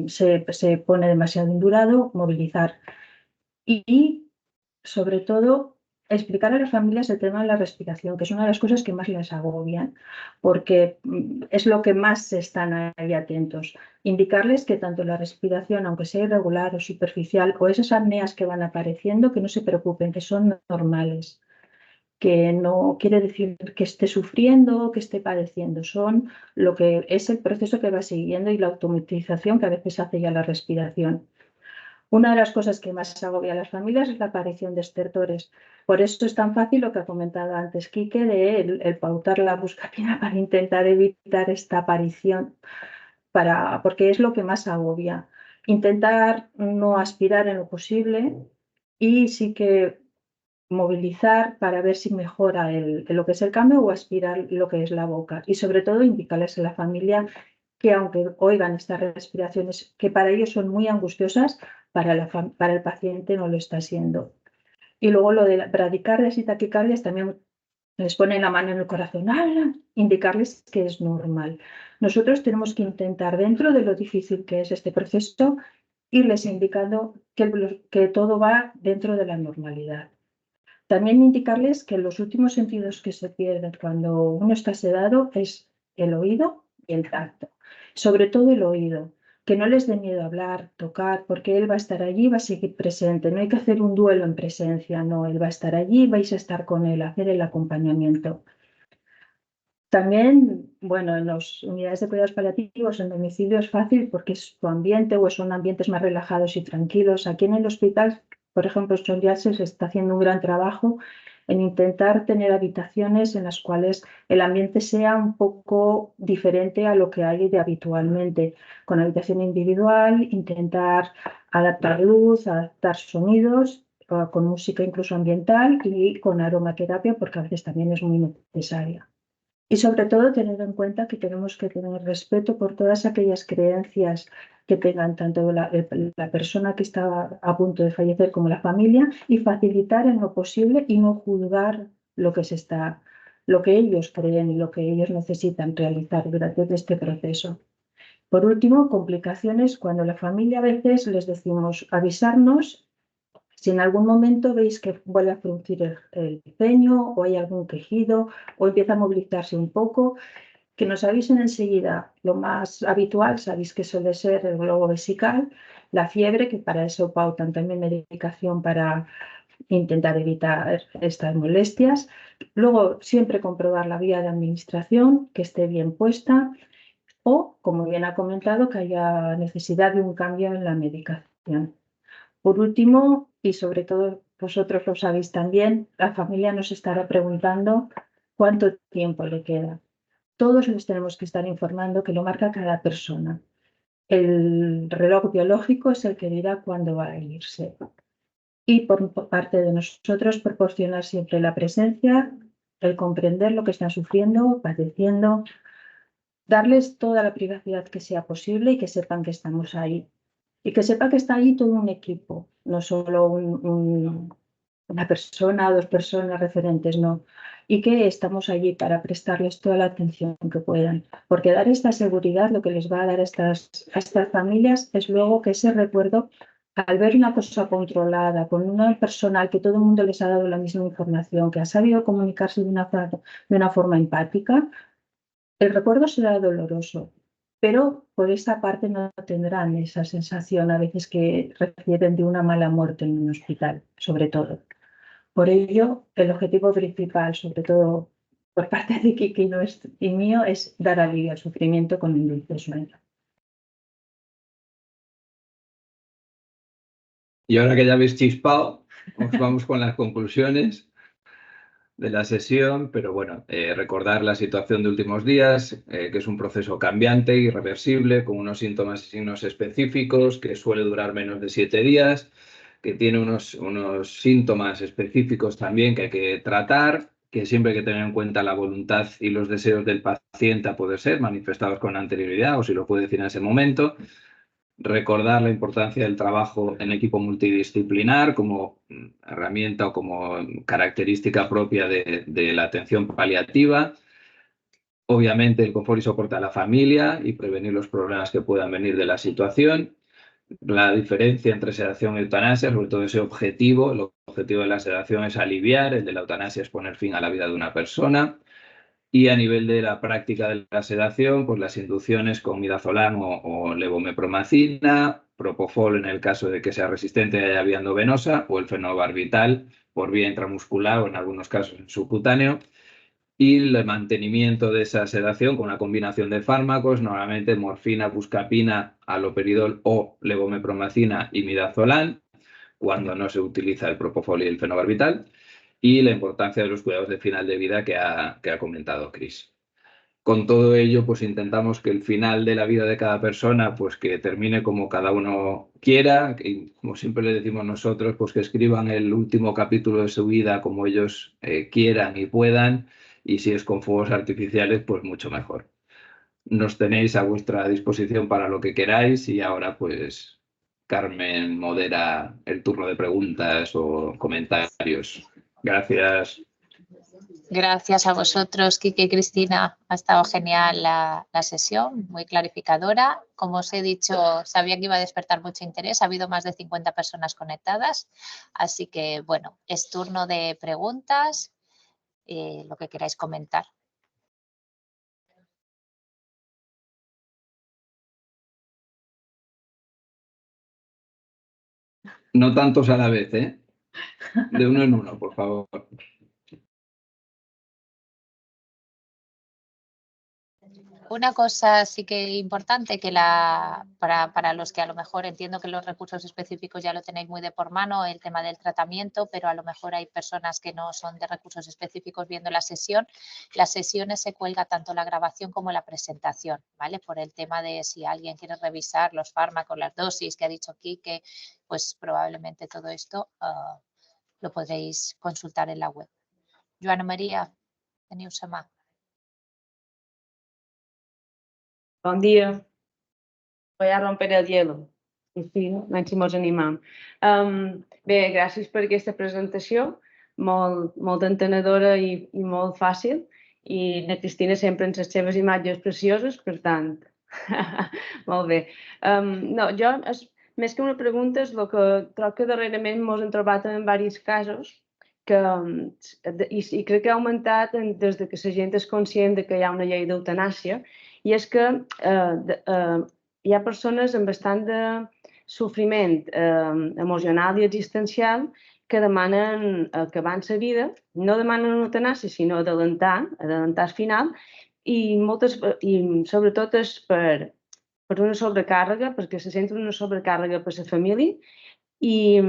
se pone demasiado endurado, movilizar. Y sobre todo explicar a las familias el tema de la respiración, que es una de las cosas que más les agobian, porque es lo que más están ahí atentos. Indicarles que tanto la respiración, aunque sea irregular o superficial, o esas apneas que van apareciendo, que no se preocupen, que son normales, que no quiere decir que esté sufriendo, que esté padeciendo, son lo que es el proceso que va siguiendo y la automatización que a veces hace ya la respiración. Una de las cosas que más agobia a las familias es la aparición de estertores. Por eso es tan fácil lo que ha comentado antes Quique, de el pautar la buscapina para intentar evitar esta aparición, porque es lo que más agobia. Intentar no aspirar en lo posible y sí que movilizar para ver si mejora lo que es el cambio o aspirar lo que es la boca. Y sobre todo indicarles a la familia que aunque oigan estas respiraciones que para ellos son muy angustiosas, para el paciente no lo está siendo. Y luego lo de las bradicardias y taquicardias también les ponen la mano en el corazón, indicarles que es normal. Nosotros tenemos que intentar, dentro de lo difícil que es este proceso, irles indicando que todo va dentro de la normalidad. También indicarles que los últimos sentidos que se pierden cuando uno está sedado es el oído y el tacto. Sobre todo el oído, que no les dé miedo hablar, tocar, porque él va a estar allí, va a seguir presente. No hay que hacer un duelo en presencia, no, él va a estar allí, vais a estar con él, a hacer el acompañamiento. También, bueno, en las unidades de cuidados paliativos, en domicilio es fácil porque es su ambiente o son ambientes más relajados y tranquilos. Aquí en el hospital, por ejemplo, estos días se está haciendo un gran trabajo en intentar tener habitaciones en las cuales el ambiente sea un poco diferente a lo que hay de habitualmente, con habitación individual, intentar adaptar luz, adaptar sonidos, con música incluso ambiental y con aromaterapia, porque a veces también es muy necesaria. Y sobre todo tener en cuenta que tenemos que tener respeto por todas aquellas creencias que tengan tanto la persona que está a punto de fallecer como la familia y facilitar en lo posible y no juzgar lo que ellos creen y lo que ellos necesitan realizar durante este proceso. Por último, complicaciones cuando la familia a veces les decimos avisarnos si en algún momento veis que vuelve a fruncir el ceño o hay algún quejido o empieza a movilizarse un poco, que nos avisen enseguida. Lo más habitual, sabéis que suele ser el globo vesical, la fiebre, que para eso pautan también medicación para intentar evitar estas molestias. Luego, siempre comprobar la vía de administración, que esté bien puesta o, como bien ha comentado, que haya necesidad de un cambio en la medicación. Por último, y sobre todo vosotros lo sabéis también, la familia nos estará preguntando cuánto tiempo le queda. Todos les tenemos que estar informando que lo marca cada persona. El reloj biológico es el que dirá cuándo va a irse. Y por parte de nosotros, proporcionar siempre la presencia, el comprender lo que están sufriendo, padeciendo, darles toda la privacidad que sea posible y que sepan que estamos ahí. Y que sepa que está ahí todo un equipo, no solo una persona o dos personas referentes, no. Y que estamos allí para prestarles toda la atención que puedan. Porque dar esta seguridad lo que les va a dar a estas familias es luego que ese recuerdo, al ver una cosa controlada, con un personal que todo el mundo les ha dado la misma información, que ha sabido comunicarse de una forma empática, el recuerdo será doloroso, pero por esa parte no tendrán esa sensación a veces que refieren de una mala muerte en un hospital, sobre todo. Por ello, el objetivo principal, sobre todo por parte de Kiki y mío, es dar alivio al sufrimiento con un dulce sueño. Y ahora que ya habéis chispado, vamos con las conclusiones de la sesión, pero bueno, recordar la situación de últimos días, que es un proceso cambiante, irreversible, con unos síntomas y signos específicos, que suele durar menos de 7 días, que tiene unos síntomas específicos también que hay que tratar, que siempre hay que tener en cuenta la voluntad y los deseos del paciente a poder ser manifestados con anterioridad o si lo puede decir en ese momento. Recordar la importancia del trabajo en equipo multidisciplinar como herramienta o como característica propia de la atención paliativa. Obviamente, el confort y soporte a la familia y prevenir los problemas que puedan venir de la situación. la diferencia entre sedación y eutanasia, sobre todo ese objetivo. El objetivo de la sedación es aliviar, el de la eutanasia es poner fin a la vida de una persona. Y a nivel de la práctica de la sedación, pues las inducciones con midazolam o levomepromacina, propofol en el caso de que sea resistente a la vía endovenosa, o el fenobarbital por vía intramuscular o en algunos casos subcutáneo. Y el mantenimiento de esa sedación con una combinación de fármacos, normalmente morfina, buscapina, haloperidol o levomepromacina y midazolam, cuando no se utiliza el propofol y el fenobarbital, y la importancia de los cuidados de final de vida que ha comentado Chris. Con todo ello, pues intentamos que el final de la vida de cada persona, pues que termine como cada uno quiera, y como siempre le decimos nosotros, pues que escriban el último capítulo de su vida como ellos quieran y puedan, y si es con fuegos artificiales, pues mucho mejor. Nos tenéis a vuestra disposición para lo que queráis y ahora pues Carmen modera el turno de preguntas o comentarios. Gracias. Gracias a vosotros, Quique y Cristina. Ha estado genial la sesión, muy clarificadora. Como os he dicho, sabía que iba a despertar mucho interés. Ha habido más de 50 personas conectadas. Así que, bueno, es turno de preguntas, lo que queráis comentar. No tantos a la vez, ¿eh? De uno en uno, por favor. Una cosa sí que importante que para los que a lo mejor entiendo que los recursos específicos ya lo tenéis muy de por mano, el tema del tratamiento, pero a lo mejor hay personas que no son de recursos específicos viendo la sesión. Las sesiones se cuelga tanto la grabación como la presentación, ¿vale? Por el tema de si alguien quiere revisar los fármacos, las dosis que ha dicho aquí, que pues probablemente todo esto lo podréis consultar en la web. Joana Maria, teniu sa mà. Bon dia. Voy a romper el hielo. Sí, ens animam. Bé, gràcies per aquesta presentació, molt entenedora i molt fàcil. I la Cristina sempre en les seves imatges precioses, per tant, molt bé. No, jo, més que una pregunta, és el que trobo que darrerament ens hem trobat en diversos casos i crec que ha augmentat des que la gent és conscient que hi ha una llei d'eutanàsia, i és que hi ha persones amb bastant de sofriment emocional i existencial que demanen acabar la vida, no demanen eutanàsia, sinó adelantar el final, i sobretot és per una sobrecàrrega, perquè se senten una sobrecàrrega per la família i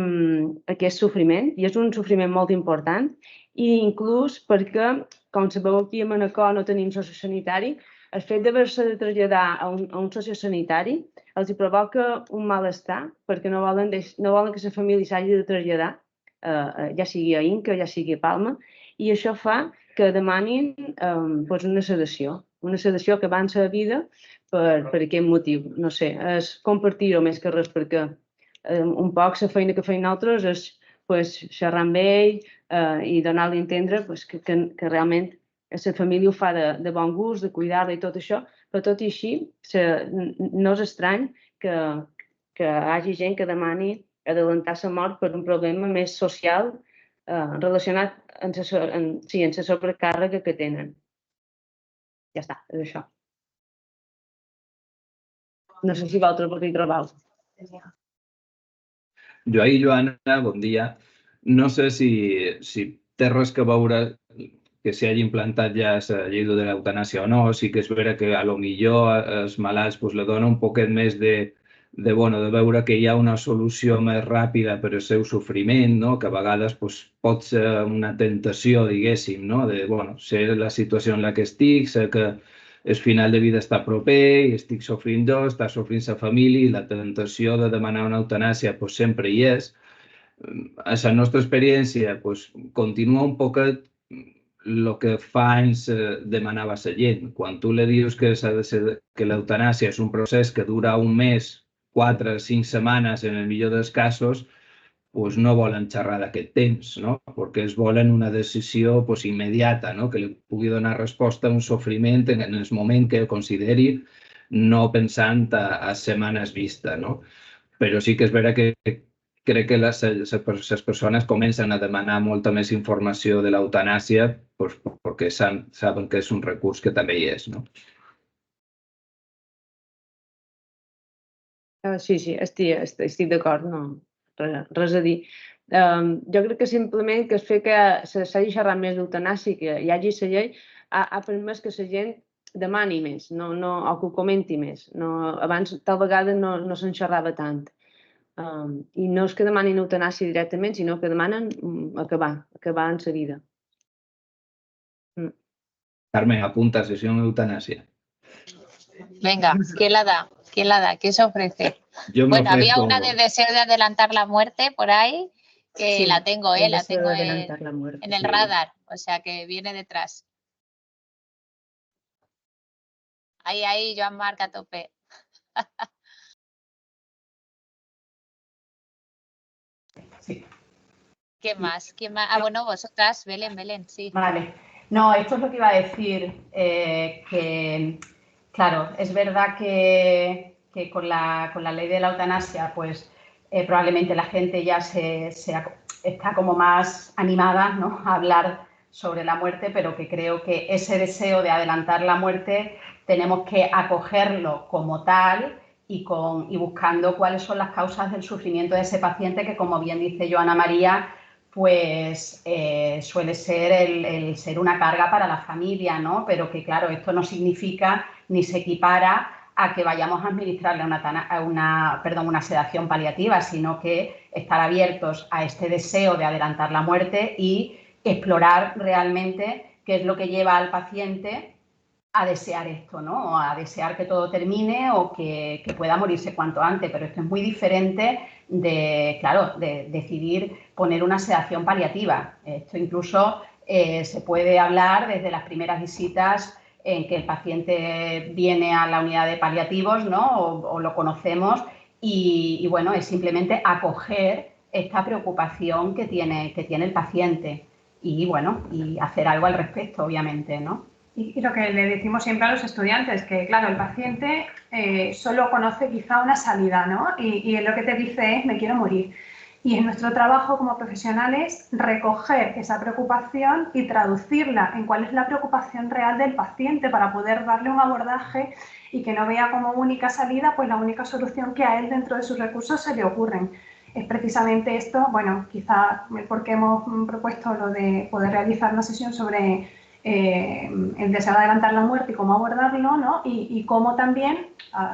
aquest sofriment, i és un sofriment molt important, i inclús perquè, com sabeu, aquí a Manacor no tenim sociosanitari, el fet d'haver-se de traslladar a un sociosanitari els provoca un malestar perquè no volen que la família s'hagi de traslladar, ja sigui a Inca, ja sigui a Palma, i això fa que demanin una sedació que avança la vida per aquest motiu. No sé, és compartir-ho més que res, perquè un poc la feina que feim nosaltres és xerrar amb ell i donar-li a entendre que realment la família ho fa de bon gust, de cuidar-la i tot això, però tot i així no és estrany que hi hagi gent que demani adelantar la mort per un problema més social relacionat amb la sobrecàrrega que tenen. Ja està, és això. No sé si vosaltres vols trobar-ho. Jo ahir, Joana, bon dia. No sé si té res que veure que s'hi hagi implantat ja la llei de l'eutanàsia o no. Sí que és vera que a lo millor els malalts li dona un poquet més de veure que hi ha una solució més ràpida per al seu sofriment, que a vegades pot ser una tentació, diguéssim, de sé la situació en la que estic, sé que el final de vida està proper i estic sofrint jo, està sofrint la família i la tentació de demanar una eutanàsia sempre hi és. A la nostra experiència continua un poquet el que fa anys demanava la gent. Quan tu li dius que l'eutanàsia és un procés que dura un mes, 4 o 5 setmanes en el millor dels casos, no volen xerrar d'aquest temps, perquè es volen una decisió immediata, que li pugui donar resposta a un sofriment en el moment que consideri, no pensant a setmanes vista. però sí que és vera que crec que les persones comencen a demanar molta més informació de l'eutanàsia perquè saben que és un recurs que també hi és, no? Sí, estic d'acord, no, res a dir. Jo crec que simplement que el fet que s'hagi xerrat més d'eutanàsia, que hi hagi la llei, ha permès que la gent demani més, o que ho comenti més. Abans, tal vegada, no se'n xerrava tant. I no és que demanin eutanàsia directament, sinó que demanen acabar en la vida. Carmen, apunta sesión eutanasia. Venga, ¿quién la da? ¿Quién la da? ¿Qué se ofrece? Yo me Bueno, había ofrezco... una de deseo de adelantar la muerte por ahí, que Sí, la tengo, el la deseo tengo de adelantar la muerte, en el sí. radar, o sea que viene detrás. Ahí, Joan Marc a tope. Sí. ¿Qué más? ¿Quién más? Ah, bueno, vosotras, Belén, sí. Vale. No, esto es lo que iba a decir, que claro, es verdad que con la ley de la eutanasia, pues probablemente la gente ya está como más animada, ¿no?, a hablar sobre la muerte, pero que creo que ese deseo de adelantar la muerte tenemos que acogerlo como tal y buscando cuáles son las causas del sufrimiento de ese paciente, que, como bien dice Joana María, pues suele ser el ser una carga para la familia, ¿no? Pero que, claro, esto no significa ni se equipara a que vayamos a administrarle una sedación paliativa, sino que estar abiertos a este deseo de adelantar la muerte y explorar realmente qué es lo que lleva al paciente a desear esto, ¿no? O a desear que todo termine o que pueda morirse cuanto antes. Pero esto es muy diferente de decidir poner una sedación paliativa. Esto incluso se puede hablar desde las primeras visitas en que el paciente viene a la unidad de paliativos, ¿no? O lo conocemos y bueno, es simplemente acoger esta preocupación que tiene el paciente y, bueno, y hacer algo al respecto, obviamente, ¿no? Y lo que le decimos siempre a los estudiantes, que claro, el paciente solo conoce quizá una salida, ¿no? Y lo que te dice es, me quiero morir. Y es nuestro trabajo como profesionales recoger esa preocupación y traducirla en cuál es la preocupación real del paciente para poder darle un abordaje y que no vea como única salida, pues la única solución que a él dentro de sus recursos se le ocurren. Es precisamente esto, bueno, quizá porque hemos propuesto lo de poder realizar una sesión sobre el deseo de adelantar la muerte y cómo abordarlo, ¿no? Y cómo también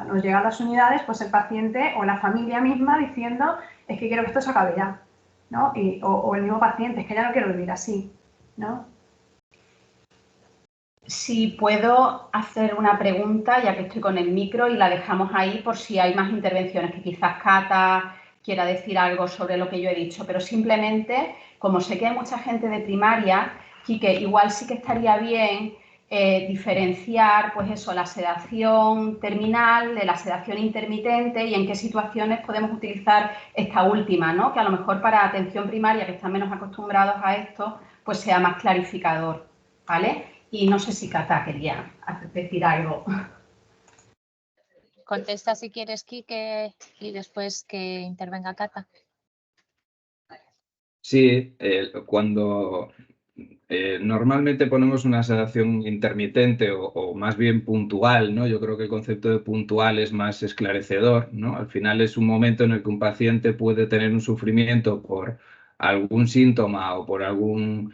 nos llega a las unidades pues el paciente o la familia misma diciendo, es que quiero que esto se acabe ya, ¿no? O el mismo paciente, es que ya no quiero vivir así, ¿no? Si puedo hacer una pregunta, ya que estoy con el micro, y la dejamos ahí por si hay más intervenciones, que quizás Cata quiera decir algo sobre lo que yo he dicho, pero simplemente, como sé que hay mucha gente de primaria, Quique, igual sí que estaría bien diferenciar, pues eso, la sedación terminal de la sedación intermitente y en qué situaciones podemos utilizar esta última, ¿no? Que a lo mejor para atención primaria, que están menos acostumbrados a esto, pues sea más clarificador, ¿vale? Y no sé si Cata quería decir algo. Contesta si quieres, Quique, y después que intervenga Cata. Sí, cuando normalmente ponemos una sedación intermitente o más bien puntual, ¿no? Yo creo que el concepto de puntual es más esclarecedor, ¿no? Al final es un momento en el que un paciente puede tener un sufrimiento por algún síntoma o por algún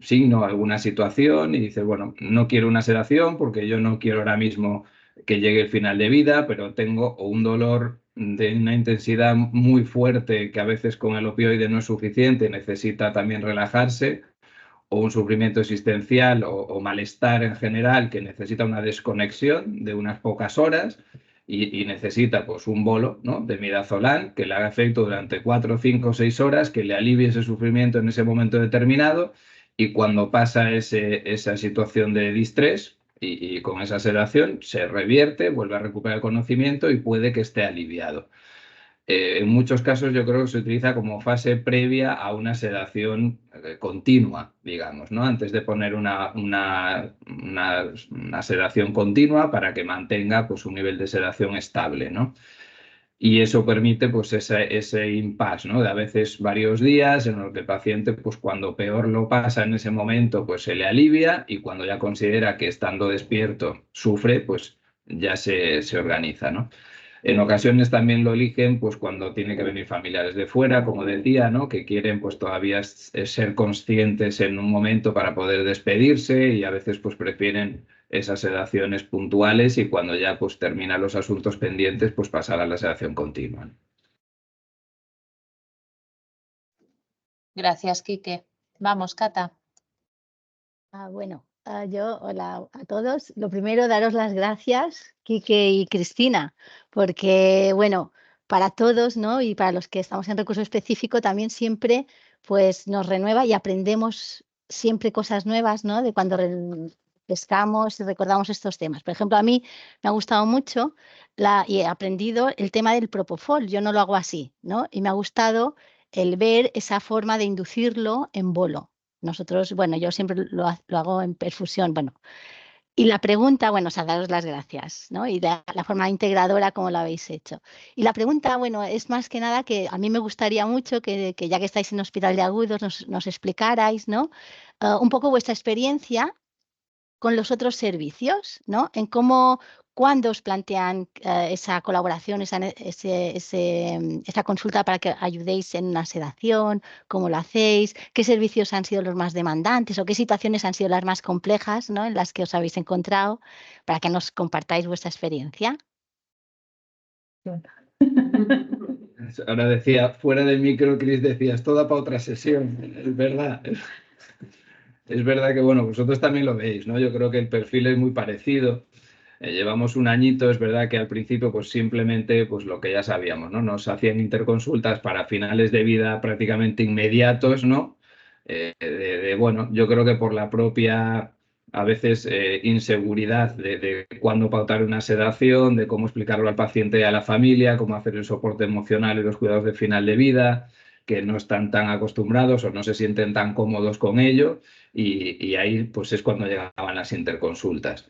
signo, alguna situación y dice, bueno, no quiero una sedación porque yo no quiero ahora mismo que llegue el final de vida, pero tengo un dolor de una intensidad muy fuerte que a veces con el opioide no es suficiente, necesita también relajarse, o un sufrimiento existencial o malestar en general que necesita una desconexión de unas pocas horas y necesita pues un bolo, ¿no?, de midazolam que le haga efecto durante 4, 5, 6 horas, que le alivie ese sufrimiento en ese momento determinado y cuando pasa esa situación de distrés y con esa sedación se revierte, vuelve a recuperar el conocimiento y puede que esté aliviado. En muchos casos yo creo que se utiliza como fase previa a una sedación continua, digamos, ¿no? Antes de poner una sedación continua para que mantenga pues, un nivel de sedación estable, ¿no? Y eso permite pues ese impasse, ¿no? De a veces varios días en los que el paciente, pues cuando peor lo pasa en ese momento, pues se le alivia, y cuando ya considera que estando despierto sufre, pues ya se organiza, ¿no? En ocasiones también lo eligen pues cuando tiene que venir familiares de fuera, como decía, ¿no? Que quieren pues todavía ser conscientes en un momento para poder despedirse, y a veces pues prefieren esas sedaciones puntuales, y cuando ya pues terminan los asuntos pendientes pues pasar a la sedación continua. Gracias, Quique. Vamos, Cata. Bueno, hola a todos. Lo primero, daros las gracias, Quique y Cristina, porque, bueno, para todos, ¿no? Y para los que estamos en recurso específico también siempre, pues nos renueva y aprendemos siempre cosas nuevas, ¿no? De cuando pescamos y recordamos estos temas. Por ejemplo, a mí me ha gustado mucho y he aprendido el tema del propofol. Yo no lo hago así, ¿no? Y me ha gustado el ver esa forma de inducirlo en bolo. Nosotros, bueno, yo siempre lo hago en perfusión, bueno. Y la pregunta, bueno, o sea, daros las gracias, ¿no? Y la forma integradora como lo habéis hecho. Y la pregunta, bueno, es más que nada que a mí me gustaría mucho que ya que estáis en Hospital de Agudos nos explicarais, ¿no? Un poco vuestra experiencia con los otros servicios, ¿no? En cómo, cuándo os plantean esa colaboración, esa consulta para que ayudéis en una sedación, cómo lo hacéis, qué servicios han sido los más demandantes o qué situaciones han sido las más complejas, ¿no? En las que os habéis encontrado, para que nos compartáis vuestra experiencia. Ahora decía, fuera del micro, Cris, decías, toda para otra sesión, es verdad. Es verdad que, bueno, vosotros también lo veis, ¿no? Yo creo que el perfil es muy parecido. Llevamos un añito, es verdad que al principio pues simplemente pues lo que ya sabíamos, ¿no? Nos hacían interconsultas para finales de vida prácticamente inmediatos, ¿no? Bueno, yo creo que por la propia, a veces, inseguridad de cuándo pautar una sedación, de cómo explicarlo al paciente y a la familia, cómo hacer el soporte emocional y los cuidados de final de vida, que no están tan acostumbrados o no se sienten tan cómodos con ello, y ahí pues es cuando llegaban las interconsultas.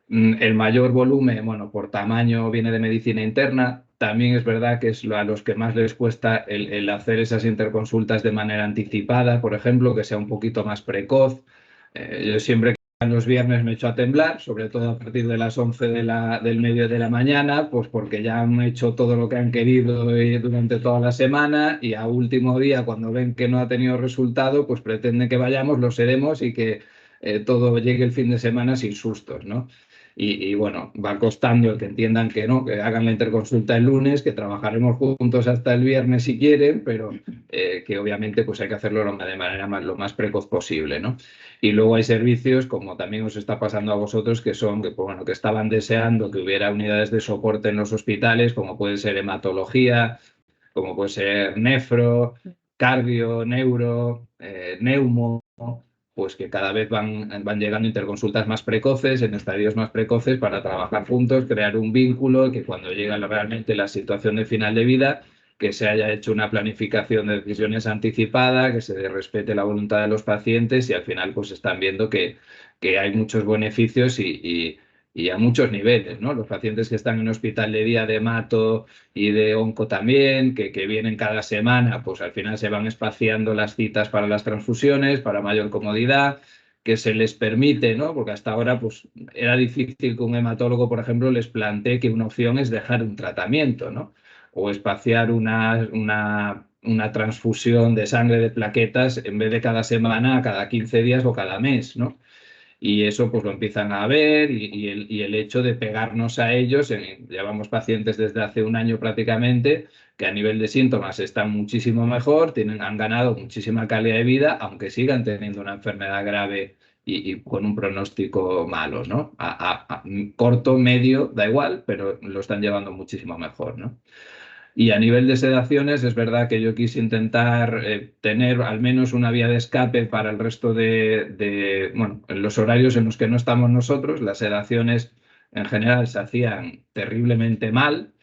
El mayor volumen, bueno, por tamaño viene de medicina interna. También es verdad que es a los que más les cuesta el hacer esas interconsultas de manera anticipada, por ejemplo, que sea un poquito más precoz. Yo siempre que los viernes me echo a temblar, sobre todo a partir de las 11 del medio de la mañana, pues porque ya han hecho todo lo que han querido durante toda la semana, y a último día, cuando ven que no ha tenido resultado, pues pretenden que vayamos, lo seremos, y que todo llegue el fin de semana sin sustos, ¿no? Y bueno, va costando el que entiendan que no, que hagan la interconsulta el lunes, que trabajaremos juntos hasta el viernes si quieren, pero que obviamente pues hay que hacerlo de manera lo más precoz posible, ¿no? Y luego hay servicios, como también os está pasando a vosotros, que son, pues, bueno, que estaban deseando que hubiera unidades de soporte en los hospitales, como puede ser hematología, como puede ser nefro, cardio, neuro, neumo, pues que cada vez van llegando interconsultas más precoces, en estadios más precoces, para trabajar juntos, crear un vínculo, que cuando llega realmente la situación de final de vida, que se haya hecho una planificación de decisiones anticipada, que se respete la voluntad de los pacientes, y al final pues están viendo que hay muchos beneficios y a muchos niveles, ¿no? Los pacientes que están en hospital de día de hemato y de onco también, que vienen cada semana, pues al final se van espaciando las citas para las transfusiones, para mayor comodidad, que se les permite, ¿no? Porque hasta ahora pues era difícil que un hematólogo, por ejemplo, les plantee que una opción es dejar un tratamiento, ¿no? O espaciar una transfusión de sangre de plaquetas, en vez de cada semana, a cada 15 días o cada mes, ¿no? Y eso pues lo empiezan a ver, y el hecho de pegarnos a ellos. Llevamos pacientes desde hace un año prácticamente que a nivel de síntomas están muchísimo mejor, han ganado muchísima calidad de vida, aunque sigan teniendo una enfermedad grave y con un pronóstico malo, ¿no? A corto, medio, da igual, pero lo están llevando muchísimo mejor, ¿no? Y a nivel de sedaciones, es verdad que yo quise intentar tener al menos una vía de escape para el resto bueno, en los horarios en los que no estamos nosotros. Las sedaciones en general se hacían terriblemente mal,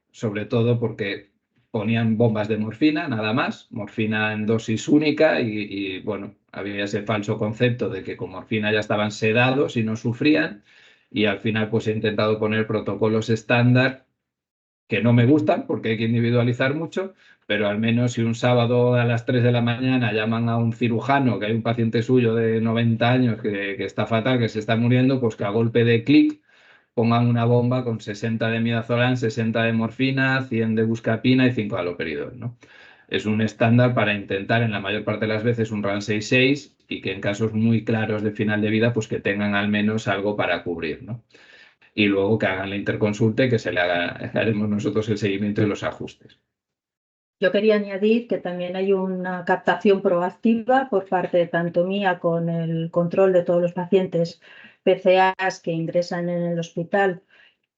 sobre todo porque ponían bombas de morfina, nada más, morfina en dosis única, y bueno, había ese falso concepto de que con morfina ya estaban sedados y no sufrían, y al final pues he intentado poner protocolos estándar que no me gustan porque hay que individualizar mucho, pero al menos si un sábado a las 3 de la mañana llaman a un cirujano, que hay un paciente suyo de 90 años que está fatal, que se está muriendo, pues que a golpe de clic pongan una bomba con 60 de midazolam, 60 de morfina, 100 de buscapina y 5 de haloperidol, ¿no? Es un estándar para intentar, en la mayor parte de las veces, un RAN 6.6 y que en casos muy claros de final de vida, pues que tengan al menos algo para cubrir, ¿no? Y luego que hagan la interconsulta y que haremos nosotros el seguimiento de los ajustes. Yo quería añadir que también hay una captación proactiva por parte tanto mía con el control de todos los pacientes PCAs que ingresan en el hospital,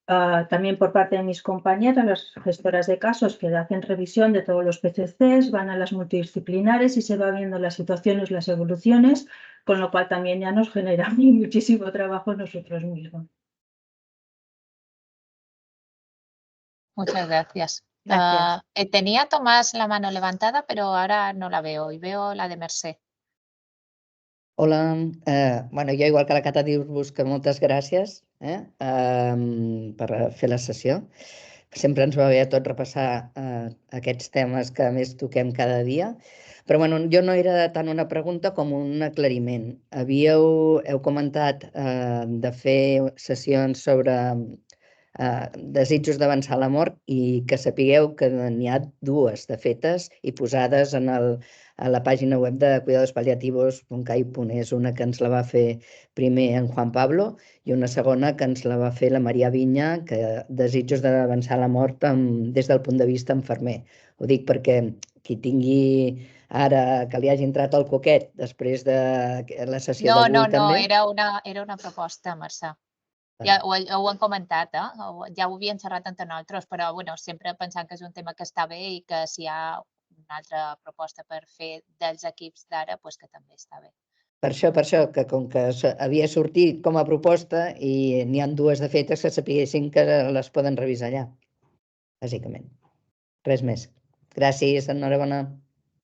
también por parte de mis compañeras, las gestoras de casos que hacen revisión de todos los PCCs, van a las multidisciplinares y se va viendo las situaciones, las evoluciones, con lo cual también ya nos genera muchísimo trabajo nosotros mismos. Muchas gracias. Gracias. Tenía Tomás la mano levantada, pero ahora no la veo y veo la de Mercè. Hola, bueno, jo igual que la Cata dir-vos que moltes gràcies per fer la sessió. Sempre ens va bé a tots repassar aquests temes que a més toquem cada dia. Però bueno, jo no era tant una pregunta com un aclariment. Heu comentat de fer sessions sobre desitjos d'avançar a la mort i que sapigueu que n'hi ha dues de fetes i posades a la pàgina web de cuidadospaliativos.cai.es, una que ens la va fer primer en Juan Pablo i una segona que ens la va fer la Maria Vinya, que desitjos d'avançar a la mort des del punt de vista infermer. Ho dic perquè qui tingui ara que li hagi entrat el coquet després de la sessió d'avui també... No, era una proposta, Mercè. Ja ho hem comentat, ja ho havíem xerrat entre nosaltres, però bueno, sempre pensant que és un tema que està bé i que si hi ha una altra proposta per fer dels equips d'ara, doncs que també està bé. Per això, que com que havia sortit com a proposta i n'hi ha dues de fetes, que sapiguessin que les poden revisar allà, bàsicament. Res més. Gràcies, enhorabona.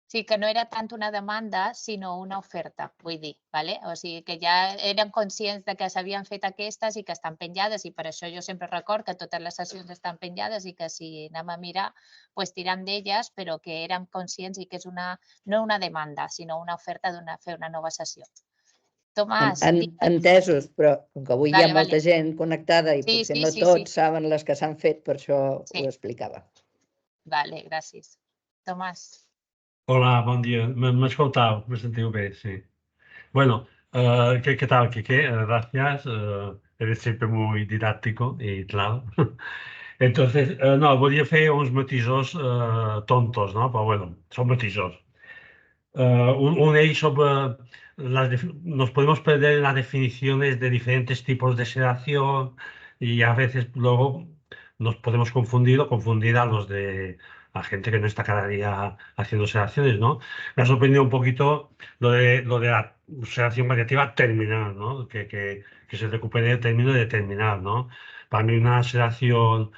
Sí, que no era tant una demanda, sinó una oferta, vull dir, ¿vale? O sigui que ja eren conscients de que s'havien fet aquestes i que estan penjades i per això jo sempre record que totes les sessions estan penjades i que si anem a mirar, doncs tirem d'elles, però que érem conscients i que és no una demanda, sinó una oferta de fer una nova sessió. Tomàs. Entesos, però com que avui hi ha molta gent connectada i potser no tots saben les que s'han fet, per això ho explicava. Vale, gràcies. Tomàs. Hola, bon dia. M'escoltau? Me sentiu bé? Sí. Bueno, ¿qué tal, Quique? Gracias. Eres siempre muy didáctico y claro. Entonces, no, volia fer uns matisos tontos, ¿no? Però bueno, son matisos. Un d'ells sobre... nos podemos perder en las definiciones de diferentes tipos de sedación y a veces luego nos podemos confundir o confundir a los de la gente que no está cada día haciendo sedaciones, ¿no? Me ha sorprendido un poquito lo de la sedación paliativa terminal, ¿no? Que se recupere el término de terminal, ¿no? Para mí una sedación,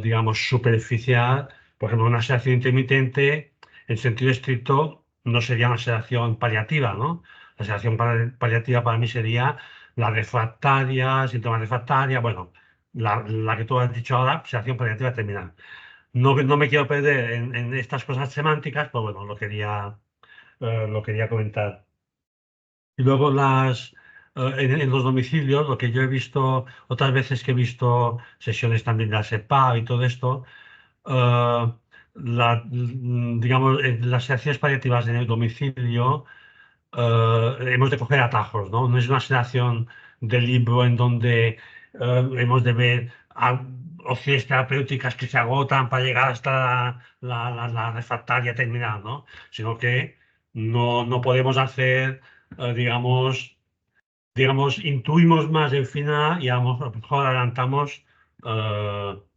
digamos, superficial, por ejemplo, una sedación intermitente, en sentido estricto, no sería una sedación paliativa, ¿no? La sedación paliativa para mí sería la refractaria, síntomas refractaria, bueno, la que tú has dicho ahora, sedación paliativa terminal. No me quiero perder en estas cosas semánticas, pero bueno, lo quería comentar. Y luego en los domicilios, lo que yo he visto, otras veces que he visto sesiones también de la SEPA y todo esto, digamos, las sedaciones paliativas en el domicilio hemos de coger atajos, ¿no? No es una sedación de libro en donde hemos de ver opciones terapéuticas que se agotan para llegar hasta la refractaria terminal, ¿no? Sino que no podemos hacer, digamos, intuimos más el final y a lo mejor adelantamos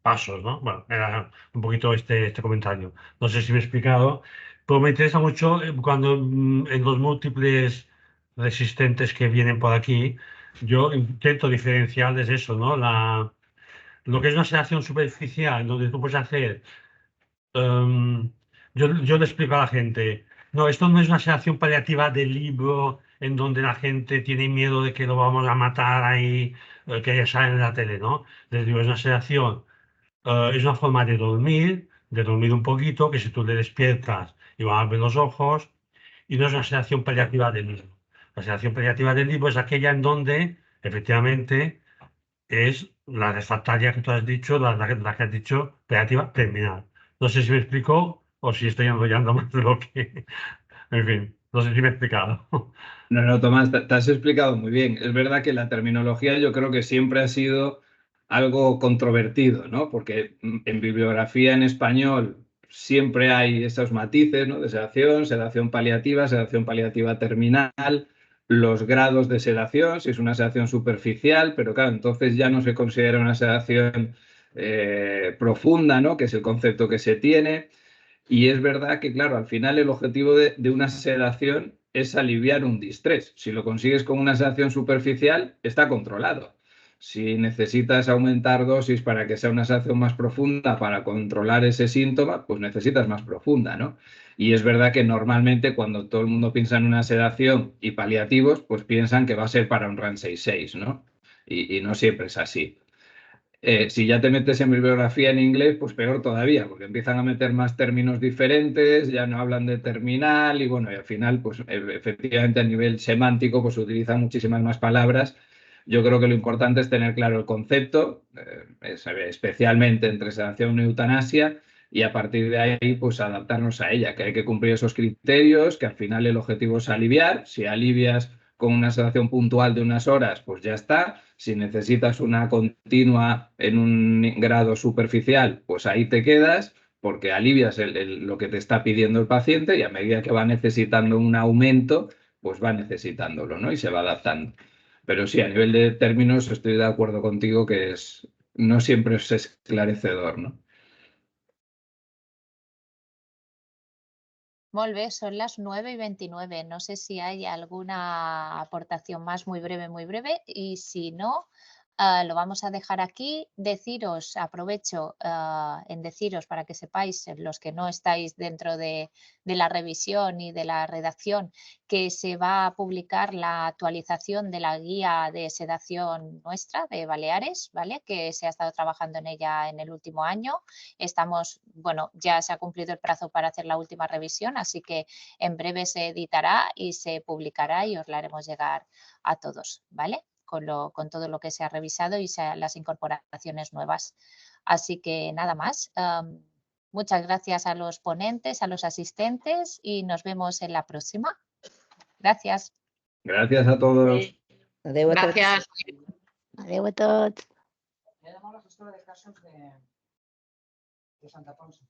pasos, ¿no? Bueno, era un poquito este comentario. No sé si me he explicado, pero me interesa mucho cuando en los múltiples resistentes que vienen por aquí, yo intento diferenciarles eso, ¿no? Lo que es una sedación superficial, donde tú puedes hacer... yo le explico a la gente, no, esto no es una sedación paliativa del libro en donde la gente tiene miedo de que lo vamos a matar ahí, que ya sale en la tele, ¿no? Les digo, es una sedación es una forma de dormir un poquito, que si tú le despiertas y van a abrir los ojos, y no es una sedación paliativa del mismo. La sedación paliativa del mismo es aquella en donde, efectivamente, es la refractaria que tú has dicho, la que has dicho, paliativa terminal. No sé si me explico o si estoy enrollando más de lo que... En fin, no sé si me he explicado. No, no, Tomás, te has explicado muy bien. Es verdad que la terminología yo creo que siempre ha sido algo controvertido, ¿no? Porque en bibliografía en español siempre hay esos matices, ¿no? De sedación paliativa terminal, los grados de sedación, si es una sedación superficial, pero claro, entonces ya no se considera una sedación profunda, ¿no? Que es el concepto que se tiene. Y es verdad que, claro, al final el objetivo de una sedación es aliviar un distrés. Si lo consigues con una sedación superficial, está controlado. Si necesitas aumentar dosis para que sea una sedación más profunda para controlar ese síntoma, pues necesitas más profunda, ¿no? Y es verdad que normalmente cuando todo el mundo piensa en una sedación y paliativos, pues piensan que va a ser para un RAN 6.6, ¿no? Y no siempre es así. Si ya te metes en bibliografía en inglés, pues peor todavía, porque empiezan a meter más términos diferentes, ya no hablan de terminal y bueno, y al final, pues efectivamente a nivel semántico, pues se utilizan muchísimas más palabras. Yo creo que lo importante es tener claro el concepto, especialmente entre sedación y eutanasia, y a partir de ahí, pues adaptarnos a ella, que hay que cumplir esos criterios, que al final el objetivo es aliviar. Si alivias con una sedación puntual de unas horas, pues ya está. Si necesitas una continua en un grado superficial, pues ahí te quedas porque alivias lo que te está pidiendo el paciente y a medida que va necesitando un aumento, pues va necesitándolo, ¿no? Y se va adaptando. Pero sí, a nivel de términos estoy de acuerdo contigo que no siempre es esclarecedor, ¿no? Molt bé, son las 9:29. No sé si hay alguna aportación más muy breve y si no, lo vamos a dejar aquí. Deciros, aprovecho en deciros para que sepáis, los que no estáis dentro de la revisión y de la redacción, que se va a publicar la actualización de la guía de sedación nuestra de Baleares, ¿vale? Que se ha estado trabajando en ella en el último año. Bueno, ya se ha cumplido el plazo para hacer la última revisión, así que en breve se editará y se publicará y os la haremos llegar a todos, ¿vale? Con todo lo que se ha revisado y las incorporaciones nuevas. Así que nada más. Muchas gracias a los ponentes, a los asistentes y nos vemos en la próxima. Gracias. Gracias a todos. Adéu a tots. Gracias. Adéu a tots. Era molt la gestora de casos de Santa Ponsa.